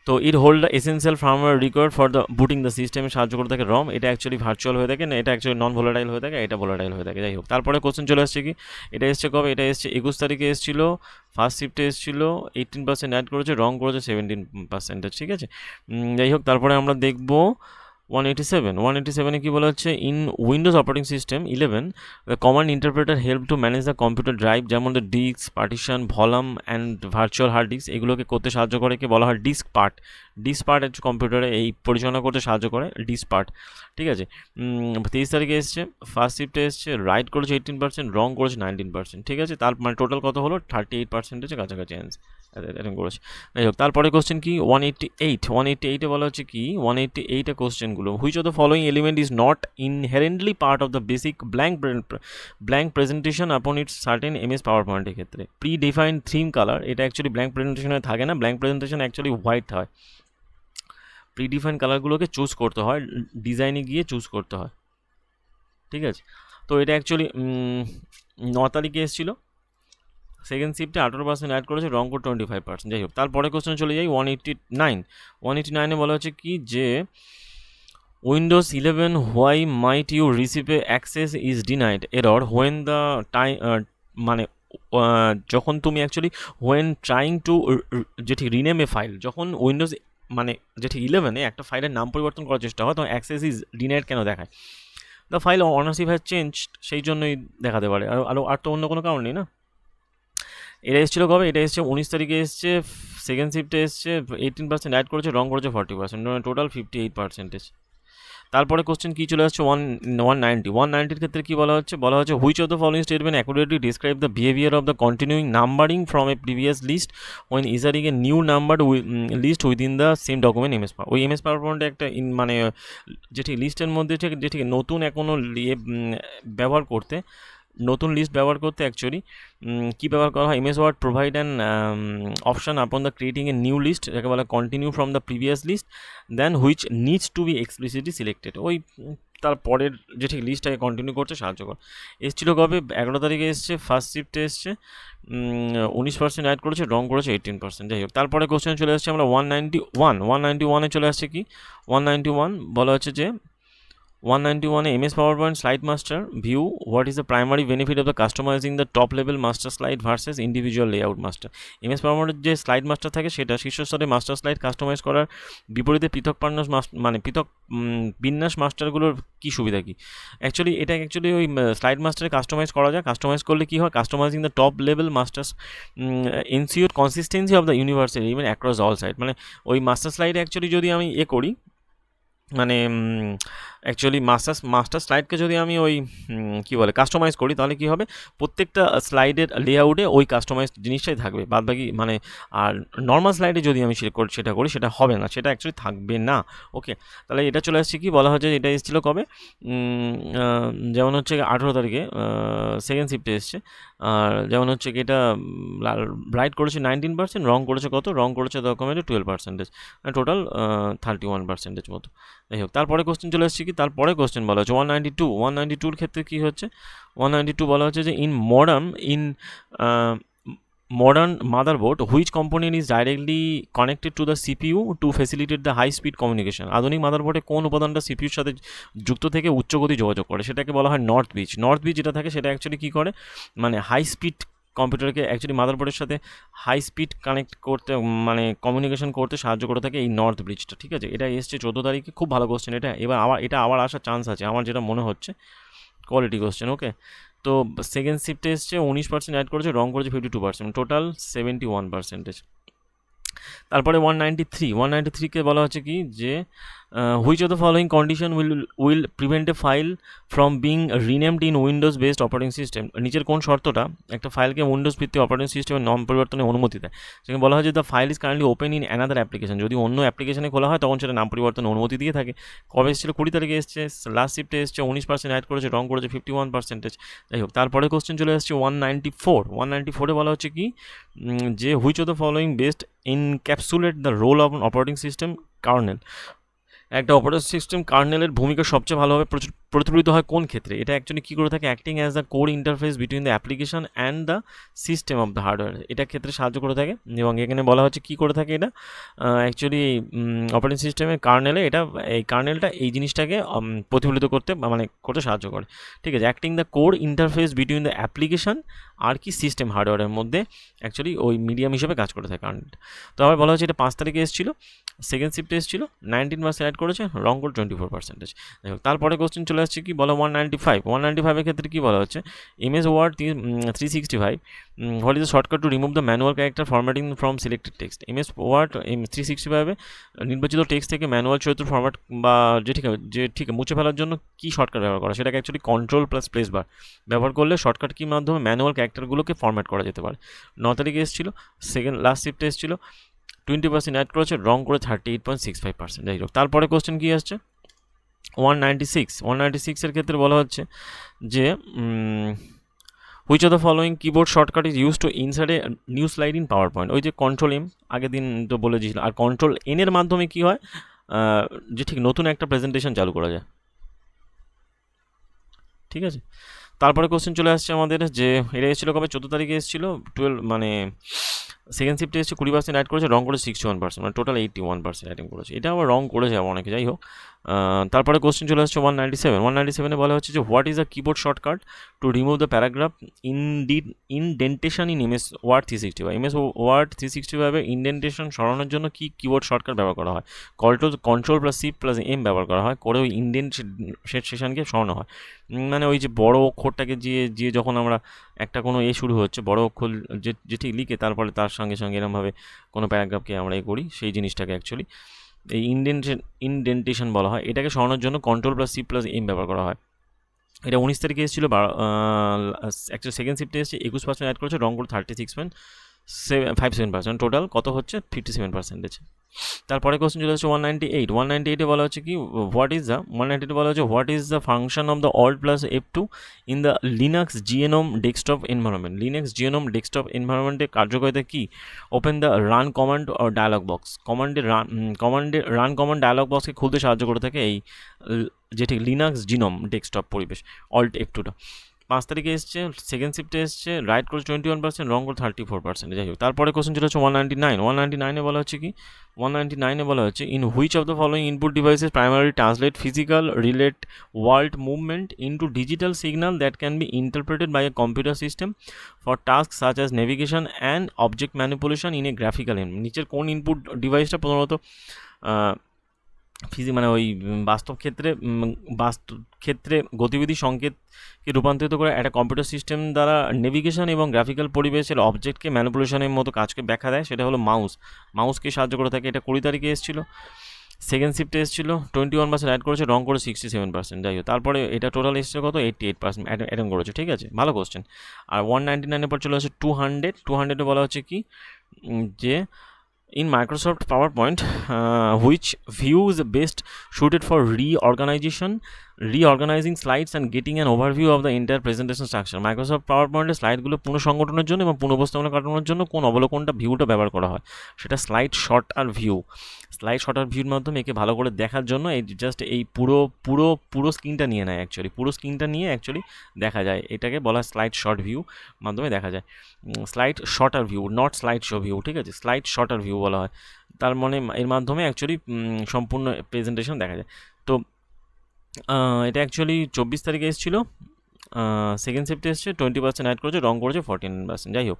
তো it hold the essential firmware required for the booting the সিস্টেমে সাহায্য করে থাকে রম। এটা অ্যাকচুয়ালি ভার্চুয়াল হয়ে থাকে না, এটা অ্যাকচুয়ালি নন ভোলাটাইল হয়ে থাকে, এটা ভোলাটাইল হয়ে থাকে। যাই হোক, তারপরে কোশ্চেন চলে আসছে কি, এটা এসছে কবে? এটা এসছে 21 তারিখে এসেছিলো। ফার্স্ট শিফটে এসেছিলো, 18% অ্যাড করেছে, রং করেছে 17%। ঠিক আছে, যাই হোক, তারপরে আমরা দেখবো 187 কি বলা হচ্ছে, in Windows operating system 11 the command interpreter help to manage the computer drive, যেমন the disk partition, volume and virtual hard disk, এগুলোকে করতে সাহায্য করে, কে বলা হয় ডিস্ক পার্ট হচ্ছে কম্পিউটারে এই পরিচালনা করতে সাহায্য করে ডিস্ক পার্ট। ঠিক আছে, 23 তারিখে এসছে, ফার্স্ট শিফটে এসছে, রাইট করেছে 18%, রং করেছে 19%। ঠিক আছে, তার মানে টোটাল কত হলো? 38%-এর কাছাকাছি অ্যান্সার এরকম করেছে। যাই হোক, তারপরে কোশ্চেন কি 188 বলা হচ্ছে কি, 188 কোশ্চেনগুলো, which of the following element is not inherently part of the basic blank presentation আপন ইটস সার্টেন MS পাওয়ার পয়েন্টের ক্ষেত্রে। প্রি ডিফাইন্ড থিম কালার, এটা অ্যাকচুয়ালি ব্ল্যাঙ্ক প্রেজেন্টেশনে থাকে না, ব্ল্যাঙ্ক প্রেজেন্টেশন অ্যাকচুয়ালি হোয়াইট হয়। প্রিডিফাইন কালারগুলোকে চুজ করতে হয়, ডিজাইনে গিয়ে চুজ করতে হয়। ঠিক আছে, তো এটা অ্যাকচুয়ালি 9 তারিখে এসেছিলো। সেকেন্ড শিফটে 18% অ্যাড করেছে, রং করে 25%। যাই হোক, তারপরে কোশ্চেন চলে যাই 189 বলা হচ্ছে কি, যে Windows 11 why might you receive a access is denied error when the time, মানে যখন তুমি অ্যাকচুয়ালি হোয়েন ট্রাইং টু যেটি রিনেম এ ফাইল, যখন উইন্ডোজ মানে যেটি 11-এ একটা ফাইলের নাম পরিবর্তন করার চেষ্টা হয়, তখন অ্যাক্সেস ইজ ডিনাইড কেন দেখায়? The file ownership has change, সেই জন্যই দেখাতে পারে, আর তো অন্য কোনো কারণ নেই না। এটা এসেছিলো কবে? এটা এসছে 19 তারিখে এসছে। সেকেন্ড শিফটে এসছে, 18% অ্যাড করেছে, রং করেছে 40%, টোটাল 58%। তারপরে কোশ্চেন কি চলে আসছে 190 ক্ষেত্রে কি বলা হচ্ছে, which of the following statement accurately describe the behaviour of the continuing numbering from a previous list when inserting a new number list within the same document MS power. ওই MS পাওয়ার পয়েন্টে একটা মানে যেটি লিস্টের মধ্যে যেটি নতুন কোনো ব্যবহার করতে, নতুন লিস্ট ব্যবহার করতে অ্যাকচুয়ালি কী ব্যবহার করা হয়? MS Word provide an option upon the creating a new list, যাকে বলা continue from the previous list then which needs to be explicitly selected. ওই তার পরের যেটি লিস্টটাকে কন্টিনিউ করতে সাহায্য করে। এসেছিলো কবে? 11 তারিখে এসছে, ফার্স্ট শিফটে এসছে, 19% অ্যাড করেছে, রং করেছে 18%। যাই হোক, তারপরে কোশ্চেন চলে আসছে আমরা 191-এ চলে আসছে কি 191 বলা হচ্ছে যে 191 MS PowerPoint Slide Master View, what is the primary benefit of the customizing the top level master slide versus individual layout master? MS PowerPoint যে স্লাইড মাস্টার থাকে সেটা শীর্ষস্তরে মাস্টার স্লাইড কাস্টমাইজ করার বিপরীতে পৃথক বিন্যাস মাস্টারগুলোর কী সুবিধা কী? অ্যাকচুয়ালি এটা ওই স্লাইড মাস্টারে কাস্টমাইজ করা যায়। কাস্টমাইজ করলে কী হয়? Customising the top level masters ensure consistency of the universal even across all side. মানে ওই মাস্টার স্লাইডে অ্যাকচুয়ালি যদি আমি করি, মানে অ্যাকচুয়ালি মাস্টার স্লাইডকে যদি আমি ওই কী বলে কাস্টমাইজ করি, তাহলে কী হবে? প্রত্যেকটা স্লাইডের লেআউটে ওই কাস্টমাইজ জিনিসটাই থাকবে, বাদবাকি মানে আর নর্মাল স্লাইডে যদি আমি সেটা করি সেটা হবে না, সেটা অ্যাকচুয়ালি থাকবে না। ওকে, তাহলে এটা চলে আসছে কি বলা হচ্ছে, এটা এসেছিলো কবে? যেমন হচ্ছে 18 তারিখে সেকেন্ড শিফটে এসছে। আর যেমন হচ্ছে কি এটা রাইট করেছে 19%, রং করেছে কত? রং করেছে ডকুমেন্টে 12%, টোটাল 31% মতো। যাই হোক, তারপরে কোশ্চেন চলে আসছে কি, তারপরে কোশ্চেন বলা হচ্ছে 192-র ক্ষেত্রে কী হচ্ছে? 192 বলা হচ্ছে যে in modern motherboard which component is directly connected to the CPU to facilitate the high speed communication? আধুনিক মাদারবোর্ডে কোন উপাদানটা সিপিইউর সাথে যুক্ত থেকে উচ্চগতি যোগাযোগ করে, সেটাকে বলা হয় নর্থ ব্রিজ। নর্থ ব্রিজ যেটা থাকে সেটা অ্যাকচুয়ালি কী করে, মানে হাই স্পিড কম্পিউটারকে অ্যাকচুয়ালি মাদারবোর্ডের সাথে হাই স্পিড কানেক্ট করতে, মানে কমিউনিকেশন করতে সাহায্য করে থাকে এই নর্থ ব্রিজটা। ঠিক আছে, এটা এসছে 14 তারিখে, খুব ভালো কোশ্চেন এটা। এবার এটা আবার আসার চান্স আছে আমার যেটা মনে হচ্ছে, কোয়ালিটি কোশ্চেন। ওকে, তো সেকেন্ড শিফটে এসছে 19% অ্যাড করেছে, রং করেছে 52%, টোটাল 71%। তারপরে 193কে বলা হচ্ছে কি যে which of the following condition will prevent A file from being renamed in Windows based operating system? নিচের কোন শর্তটা একটা ফাইলকে উইন্ডোজ ভিত্তিক অপারেটিং সিস্টেমের নাম পরিবর্তনের অনুমতি দেয়? সেখানে বলা হয় যে the file is currently open in another application. যদি অন্য অ্যাপ্লিকেশনে খোলা হয় তখন সেটা নাম পরিবর্তনের অনুমতি দিয়ে থাকে। কবে এসেছিল? 20 তারিখে এসছে। লাস্ট শিফটে এসছে 19% অ্যাড করেছে, রং করেছে 51%। যাই হোক, তারপরে কোশ্চেন চলে আসছে 194 বলা হচ্ছে কি যে which of the following best encapsulate the role of operating system kernel? একটা অপারেটিং সিস্টেম কার্নেলের ভূমিকা সবচেয়ে ভালোভাবে প্রতিফলিত হয় কোন ক্ষেত্রে? এটা অ্যাকচুয়ালি কী করে থাকে, acting as the core interface between the application and the system of the hardware, এটা ক্ষেত্রে সাহায্য করে থাকে। এবং এখানে বলা হচ্ছে কী করে থাকে এটা, অ্যাকচুয়ালি অপারেটিং সিস্টেমের কার্নেলে এটা, এই কার্নেলটা এই জিনিসটাকে প্রতিফলিত করতে, মানে করতে সাহায্য করে। ঠিক আছে, acting the core interface between the application আর কি সিস্টেম হার্ডওয়্যারের মধ্যে অ্যাকচুয়ালি ওই মিডিয়াম হিসেবে কাজ করে থাকে কার্নেল। তো আবার বলা হচ্ছে এটা 5 তারিখে এসেছিলো, সেকেন্ড শিফটে এসেছিলো, 19% অ্যাড করেছে, রং করে 24%। যাই হোক, তারপরে কোশ্চেন চলে আসছে কি বলো 195 ক্ষেত্রে কী বলা হচ্ছে, MS Word 365 what is the shortcut to remove the manual character formatting from selected text? MS Word 365 নির্বাচিত টেক্সট থেকে ম্যানুয়াল চরিত্র ফরম্যাট বা ঠিক মুছে ফেলার জন্য কী শর্টকাট ব্যবহার করা? সেটাকে অ্যাকচুয়ালি কন্ট্রোল প্লাস প্লেস বার ব্যবহার করলে শর্টকাট কীর মাধ্যমে ম্যানুয়াল ক্যারেক্টারগুলোকে ফরম্যাট করা যেতে পারে। 9 তারিখে এসেছিলো, লাস্ট শিফটে এসেছিলো, 20% অ্যাড করেছে, রং করে 38.65%। যাই হোক, তারপরে কোশ্চেন কী আসছে 196 ক্ষেত্রে বলা হচ্ছে যে which of the following keyboard shortcut is use to insert a new slide in power point? ওই যে কন্ট্রোল এম আগের দিন তো বলে দিয়েছিল, আর কন্ট্রোল এনের মাধ্যমে কী হয় যে ঠিক নতুন একটা প্রেজেন্টেশন চালু করা যায়। ঠিক আছে, তারপরে কোশ্চেন চলে আসছে আমাদের যে এটা এসেছিলো কবে, 14 তারিখে এসেছিলো, 12 মানে সেকেন্ড শিফটে এসে 20% অ্যাড করেছে, রং করে 61%, মানে টোটাল 81% অ্যাটেম্প করেছে। এটা আবার রং করে যাবো অনেকে। যাই হোক, তারপরে কোশ্চেন চলে আসছে 197 বলা হচ্ছে যে what is a keyboard shortcut to remove the paragraph indentation in MS Word 365? MS Word 365 indentation সরানোর জন্য কি কিবোর্ড শর্টকাট ব্যবহার করা হয়? Control plus C plus M ব্যবহার করা হয়, করে ওই ইনডেন্ট সেশনকে সরানো হয়। মানে ওই যে বড় অক্ষরটাকে যে যখন আমরা একটা কোনো শুরু হচ্ছে বড় অক্ষর যেটি লিখে তারপরে তার সঙ্গে সঙ্গে এরমভাবে কোনো প্যারাগ্রাফকে আমরা করি, সেই জিনিসটাকে অ্যাকচুয়ালি এই ইনডেন্টেশন বলা হয়। এটাকে সরানোর জন্য control plus C plus M ব্যবহার করা হয়। এটা 19 তারিখে এসেছিলো, অ্যাকচুয়ালি সেকেন্ড শিফটে এসেছে, 21% অ্যাড করেছে, রং করে 36.57%, টোটাল কত হচ্ছে 57%। তারপরে কোশ্চেন চলে আসছে 198 বলা হচ্ছে কি what is the function of the Alt plus F2 in the Linux GNOME desktop environment? Linux GNOME desktop এনভায়রনমেন্টে কার্যকারিতা কি? ওপেন দ্য রান কমান্ড ও dialog box. Run command dialog বক্সকে খুলতে সাহায্য করে থাকে এই যেটি লিনাক্স জিনোম ডেস্কটপ পরিবেশ, অল্ট F2টা। 5 তারিখে এসছে, সেকেন্ড শিফটে এসছে, রাইট করে 21%, রং করে 34%। যাই হোক, তারপরে কোশ্চেন চলে হচ্ছে 199 বলা হচ্ছে কি 199 বলা হচ্ছে in which of the following input devices primary translate physical relate world movement into digital signal that can be interpreted by a computer system for task such as navigation and object manipulation in a graphical an? নিচের কোন input ডিভাইসটা প্রধানত মানে ওই বাস্তব ক্ষেত্রে গতিবিধি সংকেতকে রূপান্তরিত করে একটা কম্পিউটার সিস্টেম দ্বারা নেভিগেশন এবং গ্রাফিক্যাল পরিবেশের অবজেক্টকে ম্যানিপুলেশনের মতো কাজকে ব্যাখ্যা দেয়? সেটা হলো মাউসকে সাহায্য করে থাকে। এটা 20 তারিখে এসেছিলো, সেকেন্ড শিফটে এসেছিলো, 21% অ্যাড করেছে, রং করে 67%। যাই হোক, তারপরে এটা টোটাল এসছে কত 88% অ্যাটেম্প করেছে। ঠিক আছে, ভালো কোশ্চেন। আর 199 পর চলে আসছে 200 বলা হচ্ছে কি যে in Microsoft PowerPoint which view is best suited for reorganization reorganising slides and getting an overview of the entire presentation structure. Microsoft power পয়েন্টের স্লাইডগুলো পুনঃসংগঠনের জন্য এবং পুনঃউপস্থাপনা কাটানোর জন্য কোন অবলোকনটা ভিউটা ব্যবহার করা হয়, সেটা স্লাইড শর্ট আর ভিউ। স্লাইড শর্ট আর ভিউর মাধ্যমে একে ভালো করে দেখার জন্য এই জাস্ট এই পুরো পুরো পুরো স্ক্রিনটা নিয়ে নেয়, অ্যাকচুয়ালি পুরো স্ক্রিনটা নিয়ে অ্যাকচুয়ালি দেখা যায়, এটাকে বলা হয় স্লাইড শর্ট ভিউ মাধ্যমে দেখা যায়। Slide sorter view, not slide show view, ঠিক আছে, স্লাইড শর্টার ভিউ বলা হয়। তার মানে এর মাধ্যমে অ্যাকচুয়ালি সম্পূর্ণ প্রেজেন্টেশন দেখা যায়। তো এটা অ্যাকচুয়ালি 24 তারিখে এসেছিলো, সেকেন্ড শিফটে এসছে, 20% অ্যাড করেছে, রং করেছে 14%। যাই হোক,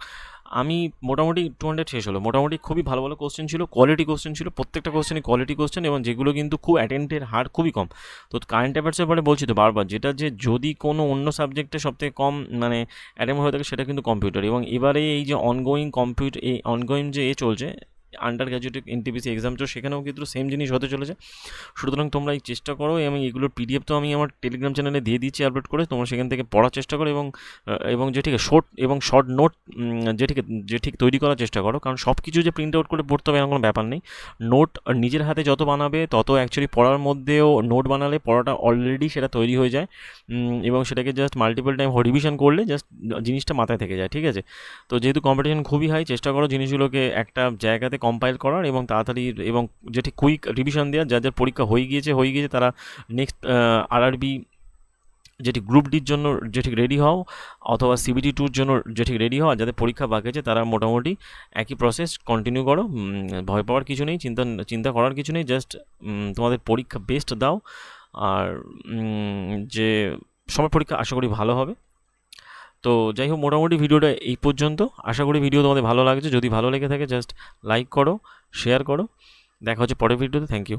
আমি মোটামুটি 200 শেষ হলো। মোটামুটি খুবই ভালো ভালো কোশ্চেন ছিল, কোয়ালিটি কোশ্চেন ছিল, প্রত্যেকটা কোশ্চেনই কোয়ালিটি কোশ্চেন, এবং যেগুলো কিন্তু খুব অ্যাটেন্টের হার খুবই কম। তো কারেন্ট অ্যাফেয়ার্সের ব্যাপারে বলছি তো বারবার, যেটা যে যদি কোনো অন্য সাবজেক্টে সবথেকে কম মানে অ্যাটেম্প হয়ে থাকে সেটা কিন্তু কম্পিউটার। এবং এবারে এই যে অনগোয়িং যে চলছে আন্ডার গ্র্যাজুয়েট এনটিপিসি এক্সাম, তো সেখানেও কিন্তু সেম জিনিস হতে চলেছে। সুতরাং তোমরা এই চেষ্টা করো, এবং এগুলোর পিডিএফ তো আমি আমার টেলিগ্রাম চ্যানেলে দিয়ে দিচ্ছি আপলোড করে, তোমরা সেখান থেকে পড়ার চেষ্টা করো, এবং যে ঠিক শর্ট নোট যে ঠিক তৈরি করার চেষ্টা করো। কারণ সব কিছু যে প্রিন্ট আউট করে পড়তে হবে এমন কোনো ব্যাপার নেই। নোট নিজের হাতে যত বানাবে তত অ্যাকচুয়ালি পড়ার মধ্যেও নোট বানালে পড়াটা অলরেডি সেটা তৈরি হয়ে যায়, এবং সেটাকে জাস্ট মাল্টিপল টাইম রিভিশন করলে জাস্ট জিনিসটা মাথায় থেকে যায়, ঠিক আছে। তো যেহেতু কম্পিটিশন খুবই হাই, চেষ্টা করো জিনিসগুলোকে একটা জায়গাতে কম্পাইল করার এবং তাড়াতাড়ি, এবং যেটি কুইক রিভিশন দেওয়ার। যাদের পরীক্ষা হয়ে গিয়েছে তারা নেক্সট আরআরবি যেটি গ্রুপ ডির জন্য যেটি রেডি হও, অথবা সিবিটি 2-র জন্য যেটি রেডি হও। আর যাদের পরীক্ষা বাকি আছে তারা মোটামুটি একই প্রসেস কন্টিনিউ করো। ভয় পাওয়ার কিছু নেই, চিন্তা করার কিছু নেই, জাস্ট তোমাদের পরীক্ষা বেস্ট দাও। আর যে সবার পরীক্ষা আশা করি ভালো হবে। তো যাই হোক, মোটামুটি ভিডিওটা এই পর্যন্ত। আশা করি ভিডিও তোমাদের ভালো লাগছে। যদি ভালো লেগে থাকে জাস্ট লাইক করো, শেয়ার করো। দেখা হচ্ছে পরের ভিডিওতে। Thank you.